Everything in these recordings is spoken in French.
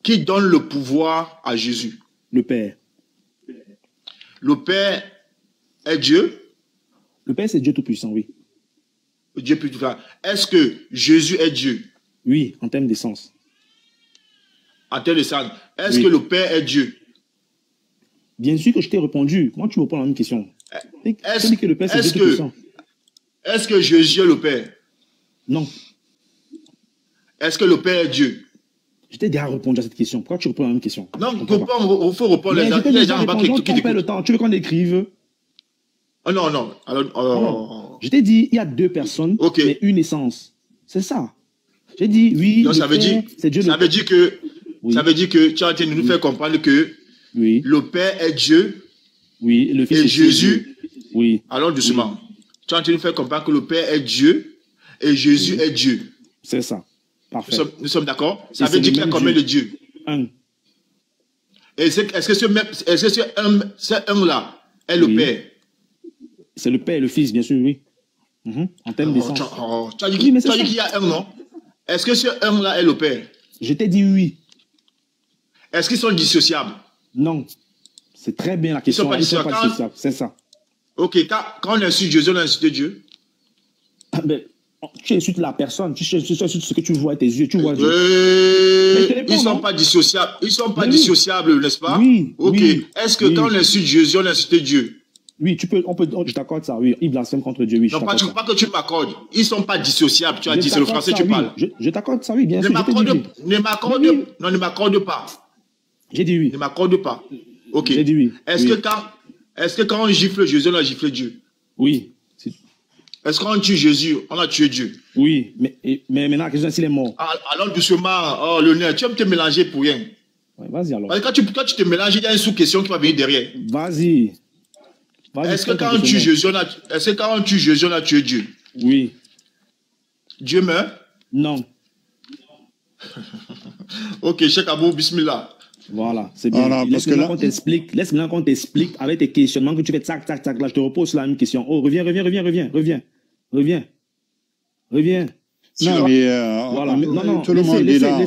Qui donne le pouvoir à Jésus? Le Père. Le Père est Dieu? Le Père, c'est Dieu Tout-Puissant, oui. Dieu Tout-Puissant. Est-ce que Jésus est Dieu? Oui, en termes d'essence. En termes de sens. Est-ce que le Père est Dieu? Bien sûr que je t'ai répondu. Comment tu me réponds à la même question? Est-ce que le Père, c'est Dieu Tout-Puissant? Est-ce que Jésus est le Père? Non. Est-ce que le Père est Dieu? Je t'ai déjà répondu à cette question. Pourquoi tu réponds à la même question? Non, il faut répondre. Les gens qui perdent le temps. Tu veux qu'on écrive? Oh, non, non. Alors, je t'ai dit, il y a deux personnes, mais une essence. C'est ça. J'ai dit, oui, donc, ça veut dire que tu es en train de nous faire comprendre que le Père est Dieu. Oui, le Fils et Jésus. Oui. Alors, doucement. Tu es en train de nous faire comprendre que le Père est Dieu et Jésus est Dieu. C'est ça. Parfait. Nous sommes d'accord? Ça veut dire qu'il y a combien de dieux? Un. Et est-ce que ce un-là est le Père? C'est le Père et le Fils, bien sûr, oui. En termes d'essence. Tu as dit qu'il y a un, non? Est-ce que ce un-là est le Père? Je t'ai dit oui. Est-ce qu'ils sont dissociables? Non. C'est très bien la question. Ils ne sont pas dissociables. C'est ça. Ok, quand on insulte Jésus, on insulte Dieu. Tu insultes la personne, tu insultes ce que tu vois avec tes yeux, tu vois Dieu. Ils ne sont pas dissociables. Ils ne sont pas dissociables, n'est-ce pas? Oui. Ok. Oui, est-ce que quand on insulte Jésus, on insulte Dieu? Oui, je t'accorde ça, oui. Il blasphème contre Dieu, oui. Non, pas que tu m'accordes. Ils ne sont pas dissociables, tu as dit, c'est le français que tu parles. Je t'accorde ça, oui, bien sûr. Ne m'accorde pas. J'ai dit oui. Ne m'accorde pas. Ok. J'ai dit oui. Est-ce que quand on gifle Jésus, on a giflé Dieu? Oui. Est-ce qu'on tue Jésus, on a tué Dieu? Oui, mais maintenant, la question est s'il est mort. Alors doucement, Lionel, tu vas te mélanger pour rien. Ouais, vas-y alors. Parce que quand tu te mélanges, il y a une sous-question qui va venir derrière. Vas-y. Est-ce que quand on tue Jésus, on a tué Dieu? Oui. Dieu meurt? Non. Ok, Cheikh Abou, bismillah. Voilà, c'est bien. Voilà, laisse maintenant qu'on t'explique avec tes questionnements que tu fais tac, tac, tac. Là, je te repose la même question. Oh, reviens. Non, mais voilà. Non, tout le monde est là.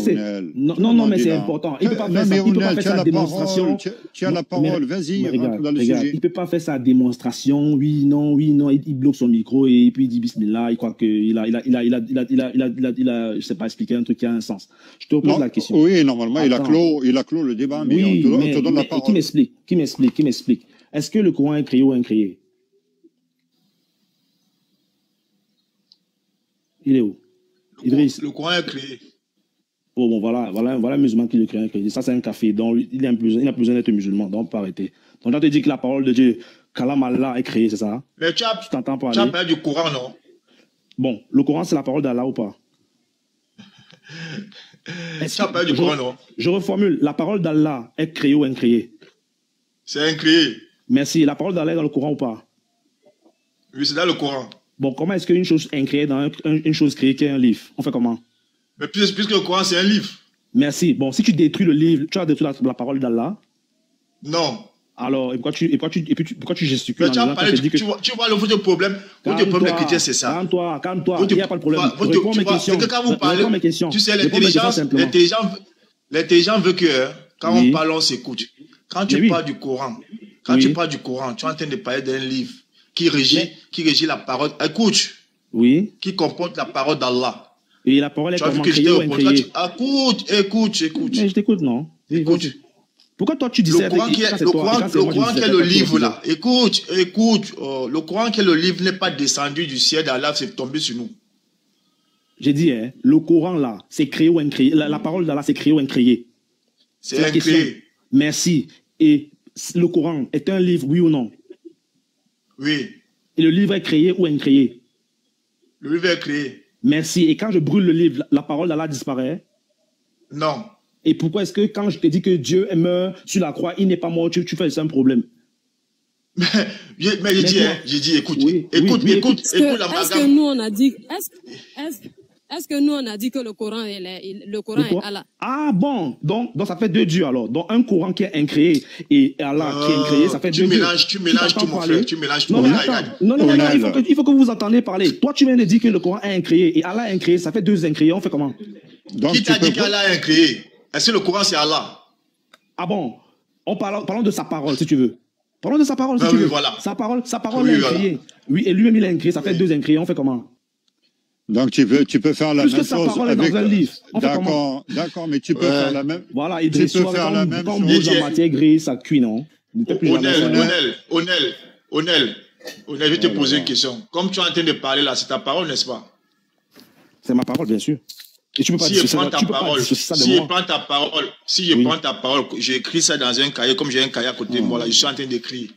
Non, mais c'est important. Il ne peut pas faire ça. Il peut pas faire sa démonstration. Tu as la parole, vas-y, rentre dans le sujet. Il ne peut pas faire sa démonstration. Oui, non. Il bloque son micro et puis il dit bismillah. Il croit qu'il a, je sais pas, expliqué un truc qui a un sens. Je te repose la question. Oui, normalement, il a clos le débat, mais on te donne la parole. Qui m'explique. Est-ce que le Coran est créé ou incréé? Il est où? Idriss. Le Coran est créé. Oh, bon, voilà un musulman qui le crée. Ça, c'est un café. Donc, il a besoin d'être musulman. Donc, on peut arrêter. Donc, on te dit que la parole de Dieu, Kalam Allah est créé, c'est ça? Mais tu t'entends parler. Tu as parlé du Coran, non? Bon, le Coran, c'est la parole d'Allah ou pas? Tu as parlé du Coran, non? Je reformule. La parole d'Allah est créée ou incréée? C'est incréé. Merci. La parole d'Allah est dans le Coran ou pas? Oui, c'est dans le Coran. Bon, comment est-ce qu'une chose incréée dans une chose créée qui est un livre? On fait comment? Mais puisque le Coran, c'est un livre. Merci. Bon, si tu détruis le livre, tu as détruit la parole d'Allah? Non. Alors, pourquoi tu gesticules? Mais tu vois le problème. Le problème des chrétiens, c'est ça. Calme-toi. Il n'y a pas de problème. Réponds mes questions. C'est que quand vous parlez, tu sais, l'intelligence veut que quand on parle, on s'écoute. Quand tu parles du Coran, tu es en train de parler d'un livre qui régit la parole. Écoute. Oui. Qui comporte la parole d'Allah. Et la parole est comment créée ou incréée? Écoute. Mais je t'écoute, non? Écoute. Pourquoi toi tu disais le Coran qui est le livre là? Écoute. Le Coran qui est le livre n'est pas descendu du ciel d'Allah, c'est tombé sur nous. J'ai dit, le Coran là, c'est créé ou incréé? La parole d'Allah, c'est créé ou incréé? C'est incréé. Merci. Et le Coran est un livre, oui ou non? Oui. Et le livre est créé ou incréé? Le livre est créé. Merci. Et quand je brûle le livre, la parole d'Allah disparaît? Non. Et pourquoi est-ce que quand je te dis que Dieu est mort sur la croix, il n'est pas mort, tu fais c'est un problème? Mais j'ai dit, écoute. Écoute est-ce que nous on a dit, est-ce que nous on a dit que le Coran est Allah? Ah bon, donc ça fait deux dieux alors. Donc un Coran qui est incréé et Allah qui est incréé, ça fait deux dieux. Tu mélanges tout mon frère, tu mélanges tout. Non, il faut que vous entendez parler. Toi tu viens de dire que le Coran est incréé et Allah est incréé, ça fait deux incréés, on fait comment? Qui t'a dit qu'Allah est incréé? Est-ce que le Coran, c'est Allah? Ah bon? Parlons de sa parole, si tu veux. Parlons de sa parole, si tu veux. Voilà. Sa parole oui, il a incrié. Oui, et lui-même, il a incrié. Ça fait 2 incriés. On fait comment? Donc, tu peux faire la même chose. Puisque sa parole est dans un livre. D'accord, mais tu peux faire la même. Voilà, il Idriss, quand on bouge en matière grise, ça cuit, non? Onel, je vais te poser une question. Comme tu es en train de parler là, c'est ta parole, n'est-ce pas? C'est ma parole, bien sûr. Et tu peux pas si je prends ta parole, si je prends ta parole, j'ai écrit ça dans un cahier, comme j'ai un cahier à côté de moi là, je suis en train d'écrire.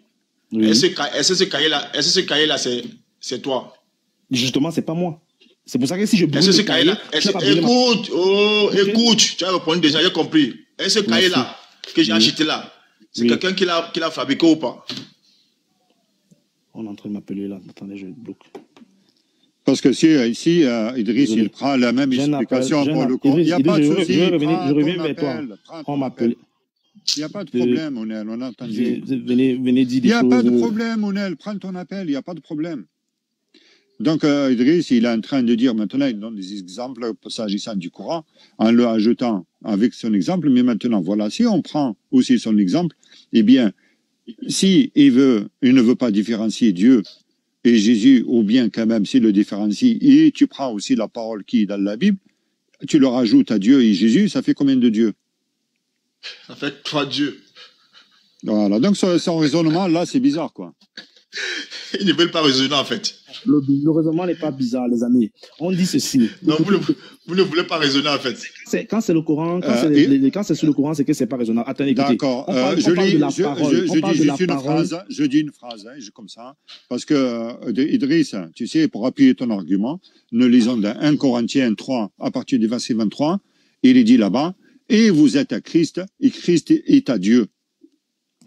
Oui. Est-ce que ce cahier-là, c'est toi? Justement, c'est pas moi. C'est pour ça que si je brûle le cahier-là, écoute, tu as répondu déjà, j'ai compris. Est-ce que ce cahier-là que j'ai acheté là, c'est quelqu'un qui l'a fabriqué ou pas? On est en train de m'appeler là. Attendez, je bloque. Parce que si ici, Idriss, il prend la même explication pour le cours, il n'y a pas de souci. Je reviens vers toi. On m'appelle. Il n'y a pas de problème, Onel, on a entendu. Venez dire des choses. Il n'y a pas de problème, Onel, prends ton appel, il n'y a pas de problème. Donc, Idriss, il est en train de dire maintenant, il donne des exemples s'agissant du Coran, en le ajoutant avec son exemple, mais maintenant, voilà, si on prend aussi son exemple, eh bien, si il ne veut pas différencier Dieu et Jésus, ou bien quand même s'il le différencie, et tu prends aussi la parole qui est dans la Bible, tu le rajoutes à Dieu et Jésus, ça fait combien de dieux? Ça fait 3 dieux. Voilà, donc son raisonnement, là, c'est bizarre, quoi. Ils ne veulent pas raisonner, en fait. Le raisonnement n'est pas bizarre, les amis. On dit ceci. Non, vous ne voulez pas raisonner, en fait. Quand c'est le Coran, quand c'est sur le Coran, c'est que c'est pas raisonnable. Attendez, écoutez. D'accord. Je dis une phrase, comme ça, parce que Idriss, tu sais, pour appuyer ton argument, nous lisons dans 1 Corinthiens 3, à partir du verset 23, il est dit là-bas, et vous êtes à Christ, et Christ est à Dieu.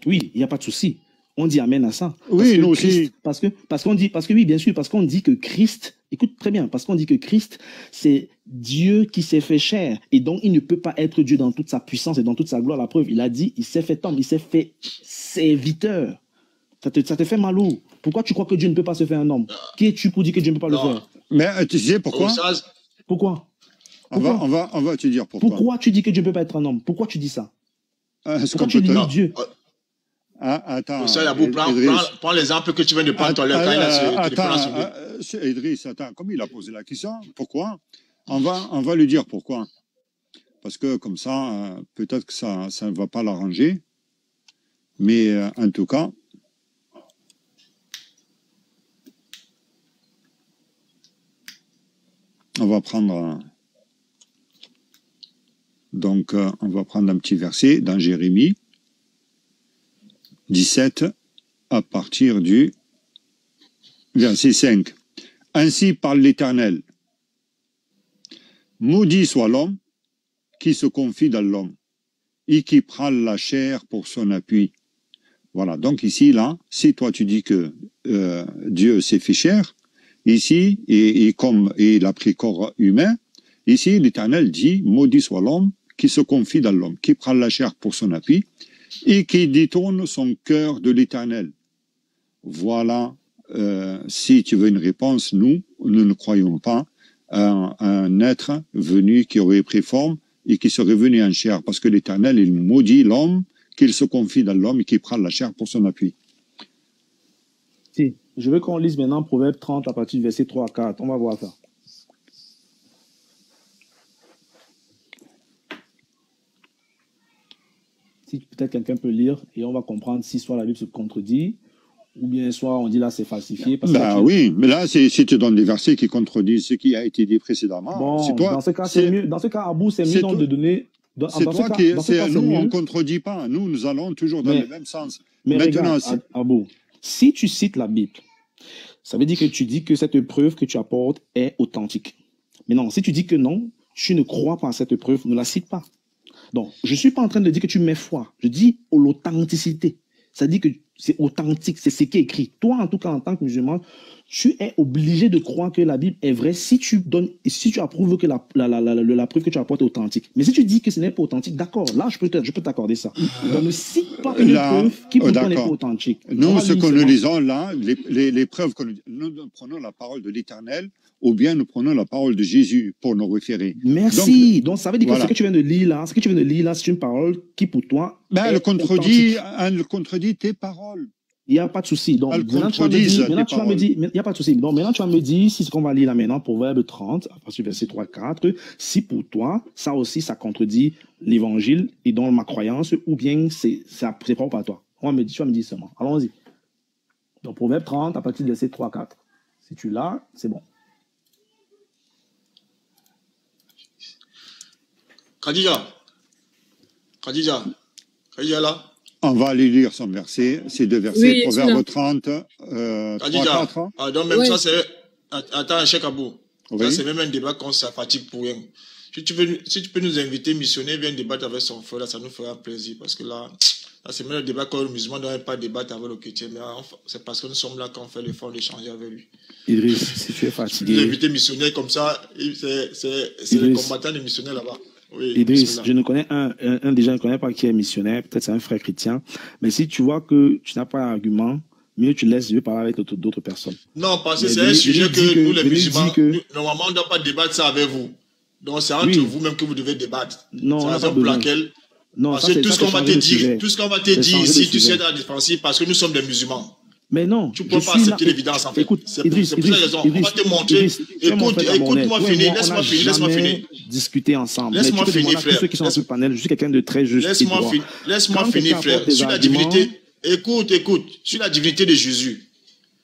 Oui, il n'y a pas de souci. On dit amen à ça. Oui, nous aussi. Parce que oui, bien sûr, parce qu'on dit que Christ, écoute très bien, parce qu'on dit que Christ, c'est Dieu qui s'est fait chair. Et donc, il ne peut pas être Dieu dans toute sa puissance et dans toute sa gloire. La preuve, il a dit, il s'est fait homme, il s'est fait serviteur. Ça te fait mal où? Pourquoi tu crois que Dieu ne peut pas se faire un homme? Qui es-tu pour dire que Dieu ne peut pas le faire? Mais tu sais pourquoi? Pourquoi? On va te dire pourquoi. Pourquoi tu dis que Dieu ne peut pas être un homme? Pourquoi tu dis ça? Pourquoi tu dis Dieu? Attends. Prends l'exemple que tu viens de prendre tout à l'heure. Idriss, attends, comme il a posé la question, pourquoi? On va lui dire pourquoi. Parce que comme ça, peut-être que ça ne va pas l'arranger. Mais en tout cas, on va prendre... Donc, on va prendre un petit verset dans Jérémie 17, à partir du verset 5. Ainsi parle l'Éternel. Maudit soit l'homme qui se confie dans l'homme et qui prend la chair pour son appui. Voilà, donc ici, là, si toi tu dis que Dieu s'est fait chair, ici, et comme il a pris corps humain, ici l'Éternel dit, maudit soit l'homme qui se confie dans l'homme, qui prend la chair pour son appui, et qui détourne son cœur de l'Éternel. Voilà, si tu veux une réponse, nous ne croyons pas à un être venu qui aurait pris forme et qui serait venu en chair, parce que l'Éternel, il maudit l'homme, qu'il se confie dans l'homme et qui prend la chair pour son appui. Si, je veux qu'on lise maintenant Proverbe 30 à partir du verset 3 à 4. On va voir ça. Si peut-être quelqu'un peut lire et on va comprendre si soit la Bible se contredit ou bien soit on dit là c'est falsifié. Oui, mais là si tu donnes des versets qui contredisent ce qui a été dit précédemment, bon, c'est toi. Dans ce cas, c'est mieux. Dans ce cas, Abou, c'est mieux donc de donner. C'est toi qui. Nous, on ne contredit pas. Nous allons toujours dans le même sens. Mais maintenant, regarde, Abou, si tu cites la Bible, ça veut dire que tu dis que cette preuve que tu apportes est authentique. Mais non, si tu dis que non, tu ne crois pas à cette preuve, ne la cite pas. Donc, je ne suis pas en train de dire que tu mets foi. Je dis l'authenticité. Ça dit que c'est authentique, c'est ce qui est écrit. Toi, en tout cas, en tant que musulman, tu es obligé de croire que la Bible est vraie si tu approuves que la preuve que tu apportes est authentique. Mais si tu dis que ce n'est pas authentique, d'accord, là, je peux t'accorder ça. Donc, ne cite pas une preuve qui pourtant n'est pas authentique. Nous, ce que nous lisons là, les preuves que nous prenons la parole de l'Éternel, ou bien nous prenons la parole de Jésus pour nous référer. Merci. Donc ça veut dire que ce que tu viens de lire là, c'est une parole qui pour toi elle contredit tes paroles. Il n'y a pas de souci. Donc, maintenant, tu vas me dire, il n'y a pas de souci. Donc, maintenant, tu vas me dire, si ce qu'on va lire là maintenant, Proverbe 30, à partir du verset 3-4, si pour toi, ça aussi, ça contredit l'évangile et donc ma croyance, ou bien c'est propre à toi. Tu vas me dire seulement. Allons-y. Donc, Proverbe 30, à partir du verset 3-4. Si tu l'as, c'est bon. Khadija là. On va aller lire son verset, ces deux versets, oui, Proverbe 30, 3-4. Ah, donc même ça, c'est... Attends, Cheikh Abou. Oui. Ça, c'est même un débat qu'on se fatigue pour rien. Si tu peux nous inviter, missionner, viens débattre avec son frère, là, ça nous fera plaisir. Parce que là c'est même un débat que le musulman ne doit pas débattre avec le chrétien. Mais c'est parce que nous sommes là qu'on fait l'effort d'échanger avec lui. Idriss, si tu es fatigué... Si tu inviter missionnaire comme ça, c'est le combattant des missionnaires là-bas. Oui, Idriss, je ne connais déjà, je ne connais pas qui est missionnaire, peut-être c'est un frère chrétien, mais si tu vois que tu n'as pas d'argument, mieux tu laisses, je vais parler avec d'autres personnes. Non, parce que c'est un sujet que nous, les musulmans, normalement, on ne doit pas débattre ça avec vous. Donc, c'est entre vous-même que vous devez débattre. Non, c'est la raison pour laquelle. Non, parce que tout ce qu'on va te dire ici, tu sais dans la défensive, parce que nous sommes des musulmans. Mais non, tu ne peux pas accepter l'évidence en fait. Écoute, c'est pour cette raison. On va te montrer. Écoute-moi finir, laisse-moi finir. Discuter ensemble. Laisse-moi finir, frère. Ceux qui sont sur le panel, je suis quelqu'un de très juste. Laisse-moi finir, frère. Sur la divinité, écoute, sur la divinité de Jésus.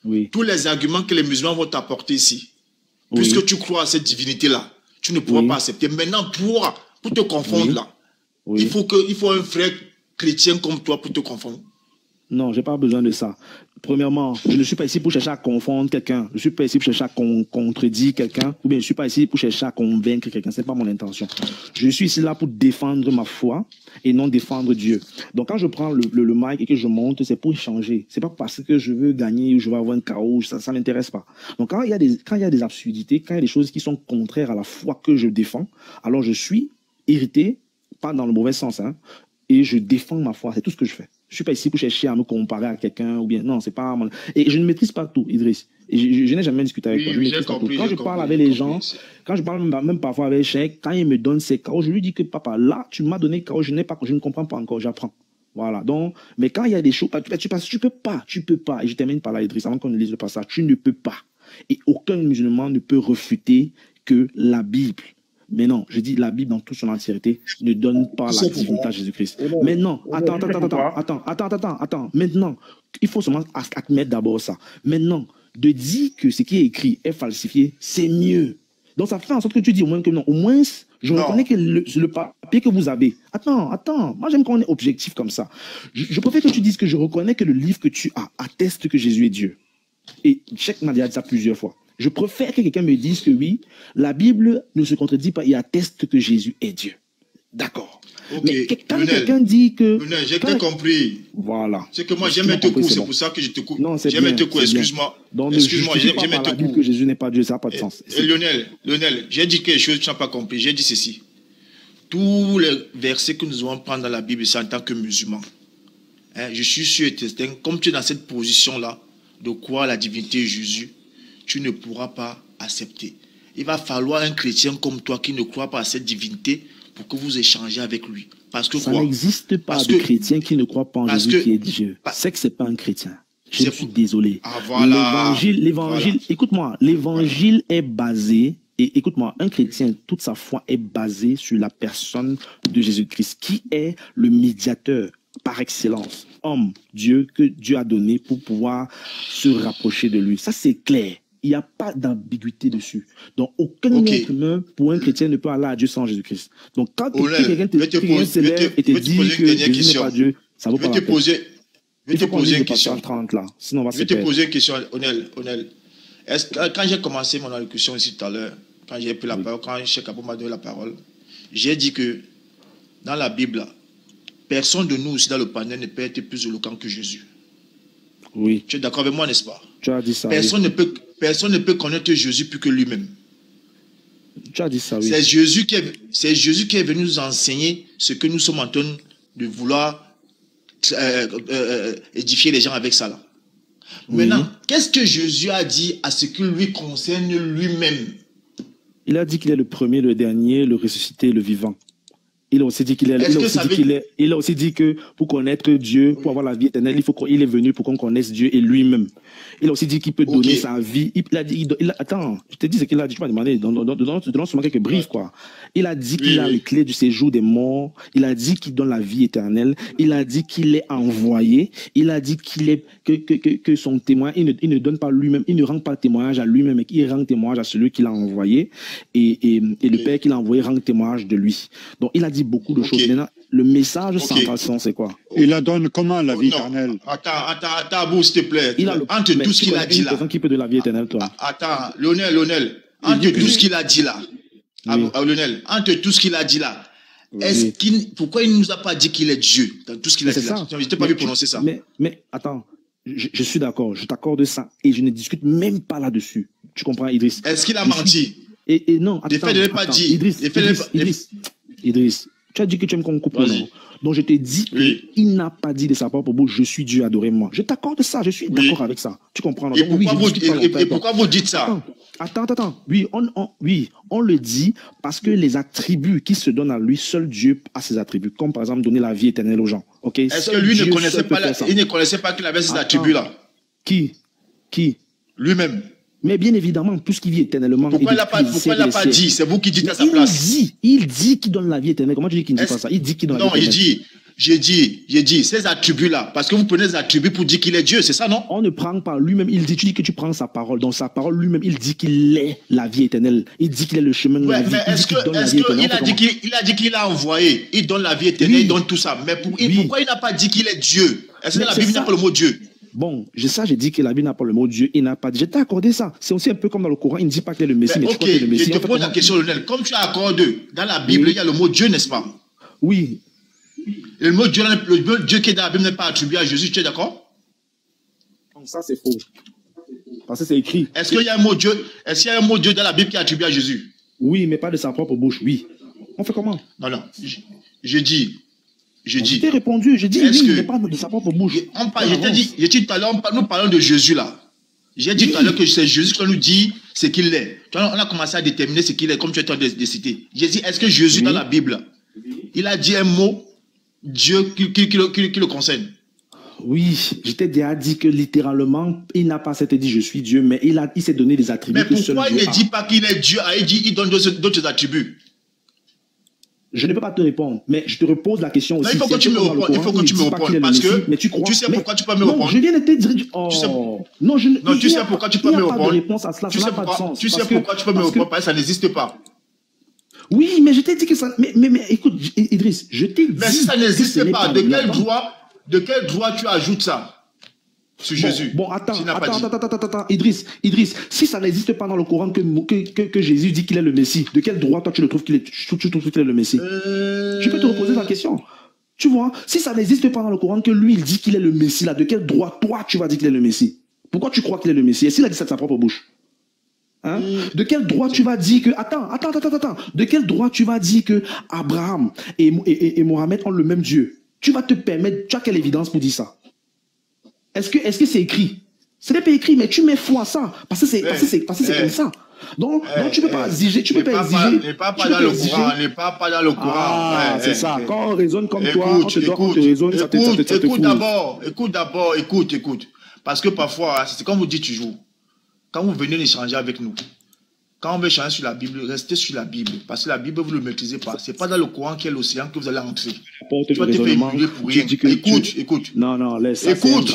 Oui. Tous les arguments que les musulmans vont t'apporter ici, puisque tu crois à cette divinité-là, tu ne pourras pas accepter. Maintenant, pour te confondre là, il faut un frère chrétien comme toi pour te confondre. Non, je n'ai pas besoin de ça. Premièrement, je ne suis pas ici pour chercher à confondre quelqu'un. Je ne suis pas ici pour chercher à contredire quelqu'un. Ou bien je ne suis pas ici pour chercher à convaincre quelqu'un. Ce n'est pas mon intention. Je suis ici là pour défendre ma foi et non défendre Dieu. Donc quand je prends le mic et que je monte, c'est pour échanger. Ce n'est pas parce que je veux gagner ou je veux avoir un chaos. Ça ne m'intéresse pas. Donc quand il y a des absurdités, quand il y a des choses qui sont contraires à la foi que je défends, alors je suis irrité, pas dans le mauvais sens, hein, et je défends ma foi. C'est tout ce que je fais. Je ne suis pas ici pour chercher à me comparer à quelqu'un ou bien non, c'est pas mon... Et je ne maîtrise pas tout, Idriss. Et je n'ai jamais discuté avec toi. Je maîtrise pas tout. Quand je parle avec les gens, quand je parle même parfois avec Cheikh, quand il me donne ses chaos, je lui dis que papa, là, tu m'as donné chaos, je ne comprends pas encore, j'apprends. Voilà. Donc, mais quand il y a des choses, tu peux pas. Et je termine par là, Idriss, avant qu'on ne lise le passage, tu ne peux pas. Et aucun musulman ne peut refuter que la Bible. Mais non, je dis la Bible dans toute son entièreté ne donne pas la divinité à Jésus-Christ. Mais non, attends. Maintenant, il faut seulement admettre d'abord ça. Maintenant, de dire que ce qui est écrit est falsifié, c'est mieux. Donc ça fait en sorte que tu dis au moins que non. Au moins, je reconnais que le papier que vous avez. Attends. Moi, j'aime qu'on est objectif comme ça. Je préfère que tu dises que je reconnais que le livre que tu as atteste que Jésus est Dieu. Et Cheikh m'a dit ça plusieurs fois. Je préfère que quelqu'un me dise que oui, la Bible ne se contredit pas, il atteste que Jésus est Dieu. D'accord. Okay. Mais quand quelqu'un dit que... J'ai compris. Voilà. C'est que moi, j'aime être court, c'est pour ça que je te coupe. Non, c'est j'aime être court, excuse-moi. Excuse-moi, j'aime être court. Que Jésus n'est pas Dieu, ça n'a pas de sens. Et Lionel, j'ai dit quelque chose que tu n'as pas compris. J'ai dit ceci. Tous les versets que nous allons prendre dans la Bible, c'est en tant que musulman. Je suis sûr et certain, comme tu es dans cette position-là, de croire à la divinité de Jésus, tu ne pourras pas accepter. Il va falloir un chrétien comme toi qui ne croit pas à cette divinité pour que vous échangez avec lui. Parce que ça n'existe pas de chrétien qui ne croit pas en Jésus qui est Dieu. C'est que ce n'est pas un chrétien. Je suis désolé. Ah, voilà. L'évangile, écoute-moi, l'évangile est basé, et écoute-moi, un chrétien, toute sa foi est basée sur la personne de Jésus-Christ, qui est le médiateur par excellence, homme, Dieu, que Dieu a donné pour pouvoir se rapprocher de lui. Ça, c'est clair. Il n'y a pas d'ambiguïté dessus. Donc, aucun être humain, pour un chrétien, ne peut aller à Dieu sans Jésus-Christ. Donc, quand quelqu'un se lève et te dit que Jésus n'est pas Dieu, ça vaut pas la peine. Je vais te poser une question. Sinon on va je vais te poser une question, Onel. Quand j'ai commencé mon allocution ici tout à l'heure, quand j'ai pris la parole, quand Cheikh Abou m'a donné la parole, j'ai dit que dans la Bible, personne de nous aussi dans le panel ne peut être plus éloquent que Jésus. Oui. Tu es d'accord avec moi, n'est-ce pas? Tu as dit ça. Personne ne peut personne ne peut connaître Jésus plus que lui-même. Tu as dit ça, oui. C'est Jésus qui est venu nous enseigner ce que nous sommes en train de vouloir édifier les gens avec ça là. Maintenant, qu'est-ce que Jésus a dit à ce qui lui concerne lui-même? Il a dit qu'il est le premier, le dernier, le ressuscité, le vivant. Il a aussi dit qu'il est, il a aussi dit que pour connaître Dieu, pour avoir la vie éternelle, il est venu pour qu'on connaisse Dieu et lui-même. Il a aussi dit qu'il peut donner sa vie. Attends, je te dis ce qu'il a dit, tu m'as demandé, donne seulement quelques briefs, quoi. Il a dit qu'il a les clés du séjour des morts. Il a dit qu'il donne la vie éternelle. Il a dit qu'il est envoyé. Il a dit qu'il est, que son témoin, il ne donne pas lui-même, il ne rend pas témoignage à lui-même, mais qu'il rend témoignage à celui qu'il a envoyé. Et le Père qu'il a envoyé rend témoignage de lui. Donc, il a dit beaucoup de choses. Maintenant, le message central, c'est quoi? Il la donne comment, la vie éternelle? Attends, vous, s'il te plaît. Entre tout ce qu'il a dit là. Qui peut de la vie éternelle, toi? Attends, Lionel, entre tout ce qu'il a dit là. Lionel, entre tout ce qu'il a dit là. Pourquoi il ne nous a pas dit qu'il est Dieu dans tout ce qu'il a dit là? Je n'ai pas vu prononcer ça. Mais attends, je suis d'accord, je t'accorde ça et je ne discute même pas là-dessus. Tu comprends, Idriss? Est-ce qu'il a menti? Et non, attends. Des faits, il ne pas dit. Idriss, tu as dit que tu aimes qu'on coupe le nom. Donc je t'ai dit qu'il n'a pas dit de sa propre bouche, je suis Dieu, adorez-moi. Je t'accorde ça, je suis d'accord avec ça. Tu comprends? Et pourquoi vous dites ça? Attends. Oui, on le dit parce que les attributs qui se donnent à lui, seul Dieu a ses attributs, comme par exemple donner la vie éternelle aux gens. Okay? Est-ce que lui ne connaissait pas qu'il avait ces attributs-là? Qui? Lui-même. Mais bien évidemment, puisqu'il vit éternellement. Pourquoi il n'a pas dit? C'est vous qui dites à sa place. Il dit qu'il donne la vie éternelle. Comment tu dis qu'il ne dit pas ça? Il dit qu'il donne la vie éternelle. Non, j'ai dit, ces attributs-là, parce que vous prenez les attributs pour dire qu'il est Dieu, c'est ça, non? On ne prend pas lui-même, tu dis que tu prends sa parole. Dans sa parole, lui-même, il dit qu'il est la vie éternelle. Il dit qu'il est le chemin de la vie. Mais est-ce qu'il a dit qu'il a envoyé, il donne la vie éternelle, il donne tout ça. Mais pourquoi il n'a pas dit qu'il est Dieu? Est-ce que la Bible n'a pas le mot Dieu? Bon, j'ai dit que la Bible n'a pas le mot Dieu, il n'a pas dit. Je t'ai accordé ça. C'est aussi un peu comme dans le Coran, il ne dit pas qu'il est le Messie, mais tu crois qu'il est le Messie. Je te pose la question, Lionel. Comme tu accordes, dans la Bible, il y a le mot Dieu, n'est-ce pas? Oui. Et le mot Dieu qui est dans la Bible n'est pas attribué à Jésus, tu es d'accord? Ça, c'est faux. Parce que c'est écrit. Est-ce qu'il y a un mot Dieu? Est-ce qu'il y a un mot Dieu dans la Bible qui est attribué à Jésus? Oui, mais pas de sa propre bouche, oui. On fait comment? Non. Je dis. Je t'ai répondu, j'ai dit oui, mais pas de sa propre bouche. J'ai dit tout à l'heure, nous parlons de Jésus là. J'ai dit tout à l'heure que c'est Jésus qui nous dit ce qu'il est. On a commencé à déterminer ce qu'il est, comme tu es en train de citer. J'ai dit, est-ce que Jésus dans la Bible, il a dit un mot, Dieu, qui le concerne? Oui, je t'ai déjà dit que littéralement, il n'a pas dit je suis Dieu, mais il s'est donné des attributs. Mais pourquoi il ne dit pas qu'il est Dieu? Il donne d'autres attributs. Je ne peux pas te répondre, mais je te repose la question aussi. Il faut que tu me répondes, parce que mais tu crois, tu sais pourquoi tu peux me répondre. Non, je viens de te dire. Tu sais pourquoi tu peux me répondre. Tu sais pourquoi tu peux me répondre, parce que ça n'existe pas. Oui, mais je t'ai dit que ça. Mais écoute, Idriss, je t'ai dit. Mais si ça n'existe pas, de quel droit tu ajoutes ça? Sur Jésus. Bon, attends, Idriss, si ça n'existe pas dans le Coran que Jésus dit qu'il est le Messie, de quel droit toi tu trouves qu'il est le Messie? Je peux te reposer la question. Tu vois, si ça n'existe pas dans le Coran que lui il dit qu'il est le Messie, là, de quel droit toi tu vas dire qu'il est le Messie? Pourquoi tu crois qu'il est le Messie? Est-ce qu'il a dit ça de sa propre bouche? Hein? De quel droit tu vas dire que... Attends. De quel droit tu vas dire que Abraham et Mohamed ont le même Dieu? Tu vas te permettre... Tu as quelle évidence pour dire ça? Est-ce que c'est écrit? Ce n'est pas écrit, mais tu mets foi à ça. Parce que c'est comme ça. Donc tu ne peux pas exiger. Tu peux pas exiger. N'est pas dans le Coran. Ah, c'est ça. Quand on raisonne comme toi, on te raisonne, ça te Écoute d'abord. Parce que parfois, c'est comme vous dites toujours. Quand vous venez échanger avec nous, quand on veut changer sur la Bible, restez sur la Bible. Parce que la Bible, vous ne le maîtrisez pas. Ce n'est pas dans le Coran qui est l'océan que vous allez entrer. Tu vas te faire émuler pour rien. Écoute. Non, laisse. Écoute.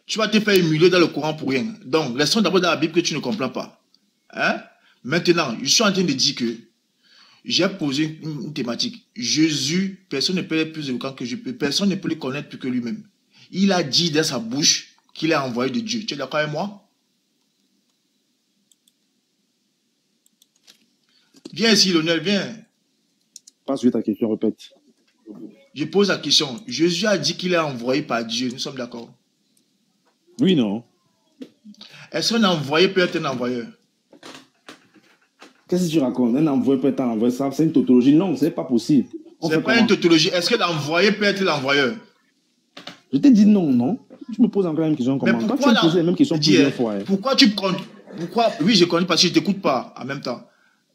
Tu vas te faire émuler dans le Coran pour rien. Donc, laissons d'abord dans la Bible que tu ne comprends pas. Hein? Maintenant, je suis en train de dire que j'ai posé une thématique. Jésus, personne ne peut être plus éloquent que je peux. Personne ne peut le connaître plus que lui-même. Il a dit dans sa bouche qu'il est envoyé de Dieu. Tu es d'accord avec moi? Viens ici, Lionel, viens. Passe ta question, répète. Je pose la question. Jésus a dit qu'il est envoyé par Dieu. Nous sommes d'accord? Oui, non. Est-ce qu'un envoyé peut être un envoyeur? Qu'est-ce que tu racontes? Un envoyé peut être un envoyeur. Ça, c'est une tautologie. Non, c'est pas possible. C'est pas une tautologie. Est-ce que l'envoyé peut être l'envoyeur? Je t'ai dit non, non. Tu me poses encore la même question. Comment? Quand tu me poses la même question plusieurs fois. Pourquoi tu comptes? Pourquoi? Oui, je connais parce que je ne t'écoute pas en même temps.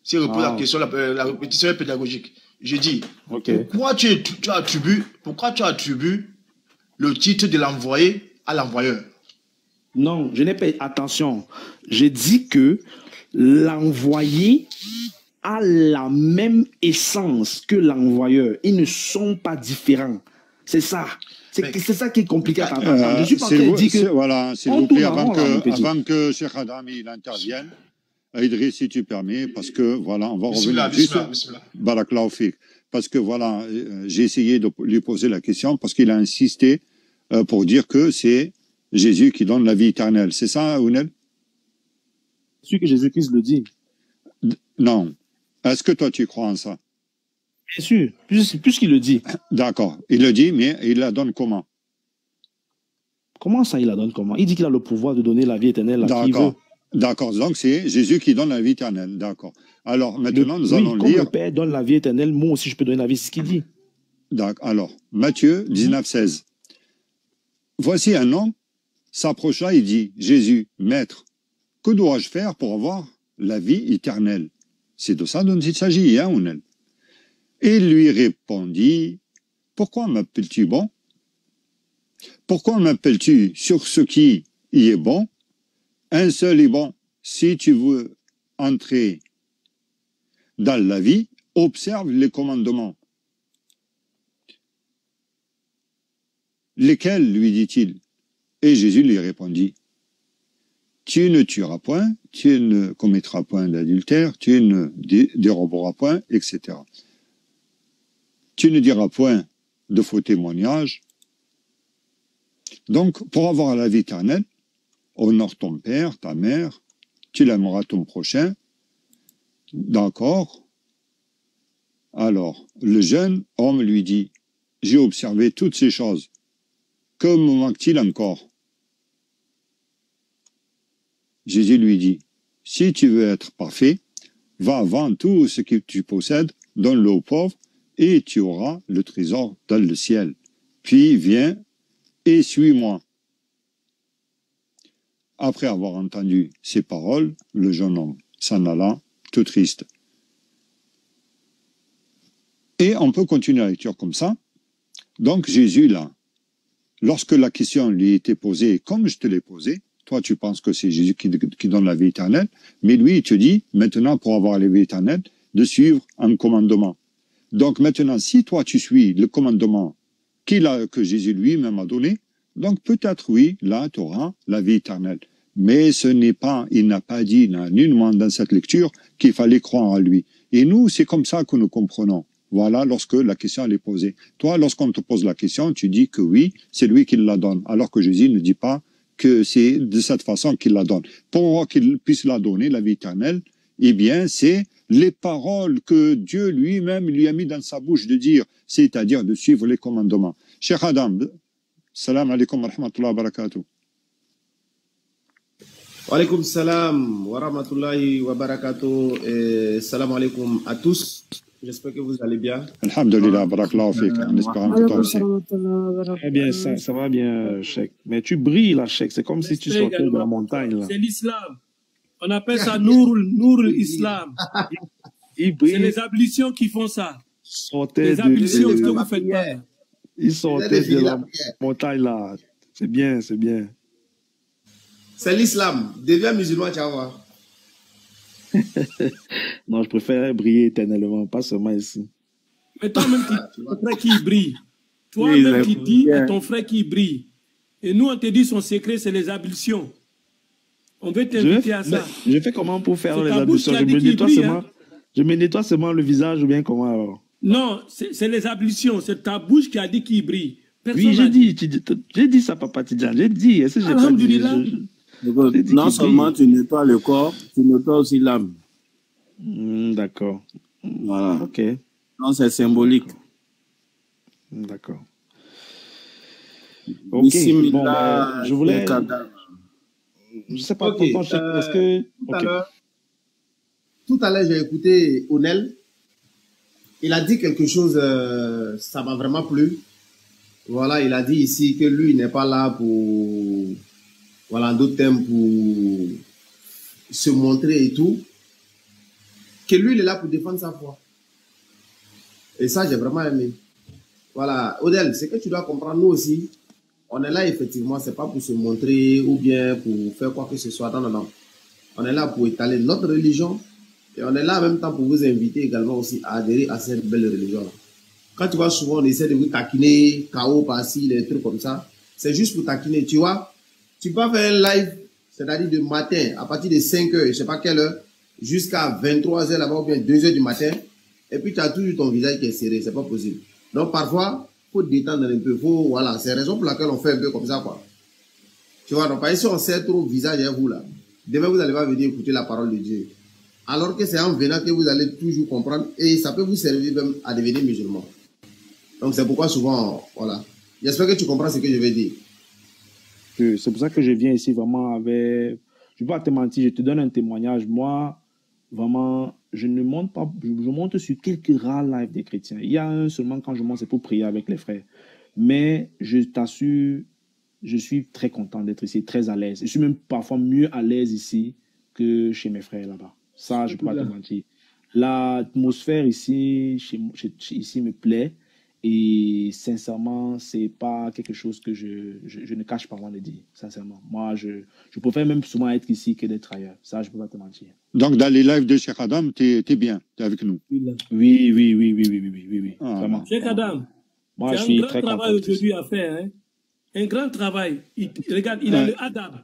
Si je repose la question, la répétition est pédagogique. Je dis, pourquoi tu attribues le titre de l'envoyé à l'envoyeur? Non, je n'ai pas... Attention, j'ai dit que l'envoyé a la même essence que l'envoyeur. Ils ne sont pas différents. C'est ça. C'est ça qui est compliqué à comprendre. Je suis pas en train de dire que... Voilà, s'il vous plaît, avant que Cheikh Adam il intervienne, Idriss, si tu permets, parce que voilà, on va revenir juste... Barakallahu fik. Parce que voilà, j'ai essayé de lui poser la question parce qu'il a insisté pour dire que c'est Jésus qui donne la vie éternelle. C'est ça, Ounel? C'est sûr que Jésus-Christ le dit. Non. Est-ce que toi, tu crois en ça? Bien sûr, puisqu'il le dit. D'accord. Il le dit, mais il la donne comment? Comment ça, il la donne comment? Il dit qu'il a le pouvoir de donner la vie éternelle à qui il veut. D'accord. Donc, c'est Jésus qui donne la vie éternelle. D'accord. Alors, maintenant, nous allons lire... Comme le Père donne la vie éternelle, moi aussi, je peux donner la vie. C'est ce qu'il dit. D'accord. Alors, Matthieu 19, 16. Voici un homme s'approcha et dit, Jésus, Maître, que dois-je faire pour avoir la vie éternelle? C'est de ça dont il s'agit, hein, Ounel? Et il lui répondit, pourquoi m'appelles-tu bon? Pourquoi m'appelles-tu sur ce qui y est bon? Un seul est bon. Si tu veux entrer dans la vie, observe les commandements. Lesquels, lui dit-il? Et Jésus lui répondit, tu ne tueras point, tu ne commettras point d'adultère, tu ne déroberas point, etc. Tu ne diras point de faux témoignages. Donc, pour avoir la vie éternelle, honore ton père, ta mère, tu l'aimeras ton prochain. D'accord? Alors, le jeune homme lui dit, j'ai observé toutes ces choses. Que me manque-t-il encore? Jésus lui dit, si tu veux être parfait, va vendre tout ce que tu possèdes, donne-le aux pauvres, et tu auras le trésor dans le ciel. Puis viens et suis-moi. Après avoir entendu ces paroles, le jeune homme s'en alla, tout triste. Et on peut continuer la lecture comme ça. Donc Jésus, là, lorsque la question lui était posée, comme je te l'ai posée, toi tu penses que c'est Jésus qui donne la vie éternelle, mais lui il te dit, maintenant pour avoir la vie éternelle, de suivre un commandement. Donc maintenant, si toi tu suis le commandement que Jésus lui-même a donné, donc peut-être oui, là tu auras la vie éternelle. Mais ce n'est pas, il n'a pas dit nullement dans cette lecture qu'il fallait croire en lui. Et nous, c'est comme ça que nous comprenons. Voilà, lorsque la question elle est posée. Toi, lorsqu'on te pose la question, tu dis que oui, c'est lui qui la donne, alors que Jésus ne dit pas que c'est de cette façon qu'il la donne. Pour qu'il puisse la donner, la vie éternelle, eh bien, c'est les paroles que Dieu lui-même lui a mis dans sa bouche de dire, c'est-à-dire de suivre les commandements. Cheikh Adam, salam alaikum wa rahmatullahi wa barakatuh. Wa alaikum salam wa rahmatullahi wa barakatuh. Salam alaikum à tous. J'espère que vous allez bien. Alhamdulillah, barakallahu fik. En espérant que toi aussi. Eh bien, ça va bien, Cheikh. Mais tu brilles là, Cheikh. C'est comme si tu sortais de la montagne là. C'est l'islam. On appelle ça Nourul Islam. C'est les ablutions qui font ça. Les ablutions que vous faites pas. Ils sortaient de la montagne là. C'est bien, c'est bien. C'est l'islam. Deviens musulman, tu vas voir. Non, je préfère briller éternellement, pas seulement ici. Mais toi-même, tu ton frère qui brille. Toi-même, tu dis à ton frère qui brille. Et nous, on te dit son secret, c'est les ablutions. On veut t'inviter à ça. Je fais comment pour faire les ablutions? Je me nettoie seulement le visage ou bien comment alors? Non, c'est les ablutions. C'est ta bouche qui a dit qu'il brille. Personne oui, j'ai dit ça, Papa Tidjan. J'ai dit. Est-ce que j'ai pas dit? Non seulement tu nettoies le corps, tu nettoies aussi l'âme. D'accord. Voilà. Ok. Donc c'est symbolique. D'accord. Ok. Bon, je voulais... je sais pas, okay, est-ce que... Tout à l'heure, j'ai écouté Onel. Il a dit quelque chose, ça m'a vraiment plu. Voilà, il a dit ici que lui, il n'est pas là pour... Voilà, en d'autres termes, pour se montrer et tout. Que lui, il est là pour défendre sa foi. Et ça, j'ai vraiment aimé. Voilà, Odel, c'est que tu dois comprendre, nous aussi, on est là, effectivement, c'est pas pour se montrer ou bien pour faire quoi que ce soit. Non, non, non. On est là pour étaler notre religion et on est là en même temps pour vous inviter également aussi à adhérer à cette belle religion-là. Quand tu vois, souvent, on essaie de vous taquiner, KO par-ci, des trucs comme ça. C'est juste pour taquiner, tu vois. Tu peux faire un live, c'est-à-dire de matin, à partir de 5 heures, je sais pas quelle heure, jusqu'à 23 heures là-bas, ou bien 2 heures du matin, et puis tu as toujours ton visage qui est serré, c'est pas possible. Donc parfois, il faut détendre un peu, voilà, c'est la raison pour laquelle on fait un peu comme ça, quoi. Tu vois, donc par ici, on serre trop le visage à vous, là. Demain, vous n'allez pas venir écouter la parole de Dieu. Alors que c'est en venant que vous allez toujours comprendre, et ça peut vous servir même à devenir musulman. Donc c'est pourquoi souvent, voilà. J'espère que tu comprends ce que je vais dire. C'est pour ça que je viens ici vraiment avec... Je ne vais pas te mentir, je te donne un témoignage. Moi, vraiment, je ne monte pas... Je monte sur quelques rares lives des chrétiens. Il y a un seulement quand je monte, c'est pour prier avec les frères. Mais je t'assure, je suis très content d'être ici, très à l'aise. Je suis même parfois mieux à l'aise ici que chez mes frères là-bas. Ça, je ne peux pas te mentir. L'atmosphère ici, ici me plaît. Et sincèrement, c'est pas quelque chose que je ne cache pas avant de dire, sincèrement. Moi, je préfère même souvent être ici que d'être ailleurs. Ça, je peux pas te mentir. Donc, dans les lives de Cheikh Adam, t'es bien, t'es avec nous. Oui. Ah, vraiment. Cheikh Adam, moi, je suis très content. Un grand travail aujourd'hui à faire, hein? Un grand travail. Regarde, il a le adab.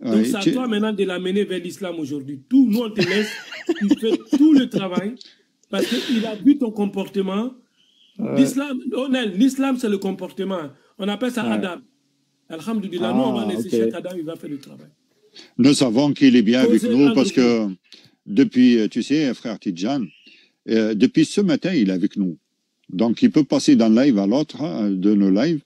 Donc, c'est à toi maintenant de l'amener vers l'islam aujourd'hui. Nous, on te laisse, tu fais tout le travail parce qu'il a vu ton comportement. L'islam, c'est le comportement. On appelle ça Adam. Alhamdulillah, nous, on va laisser Cheikh Adam, il va faire le travail. Nous savons qu'il est bien avec nous parce que depuis, tu sais, frère Tidjan, depuis ce matin, il est avec nous. Donc, il peut passer d'un live à l'autre de nos lives.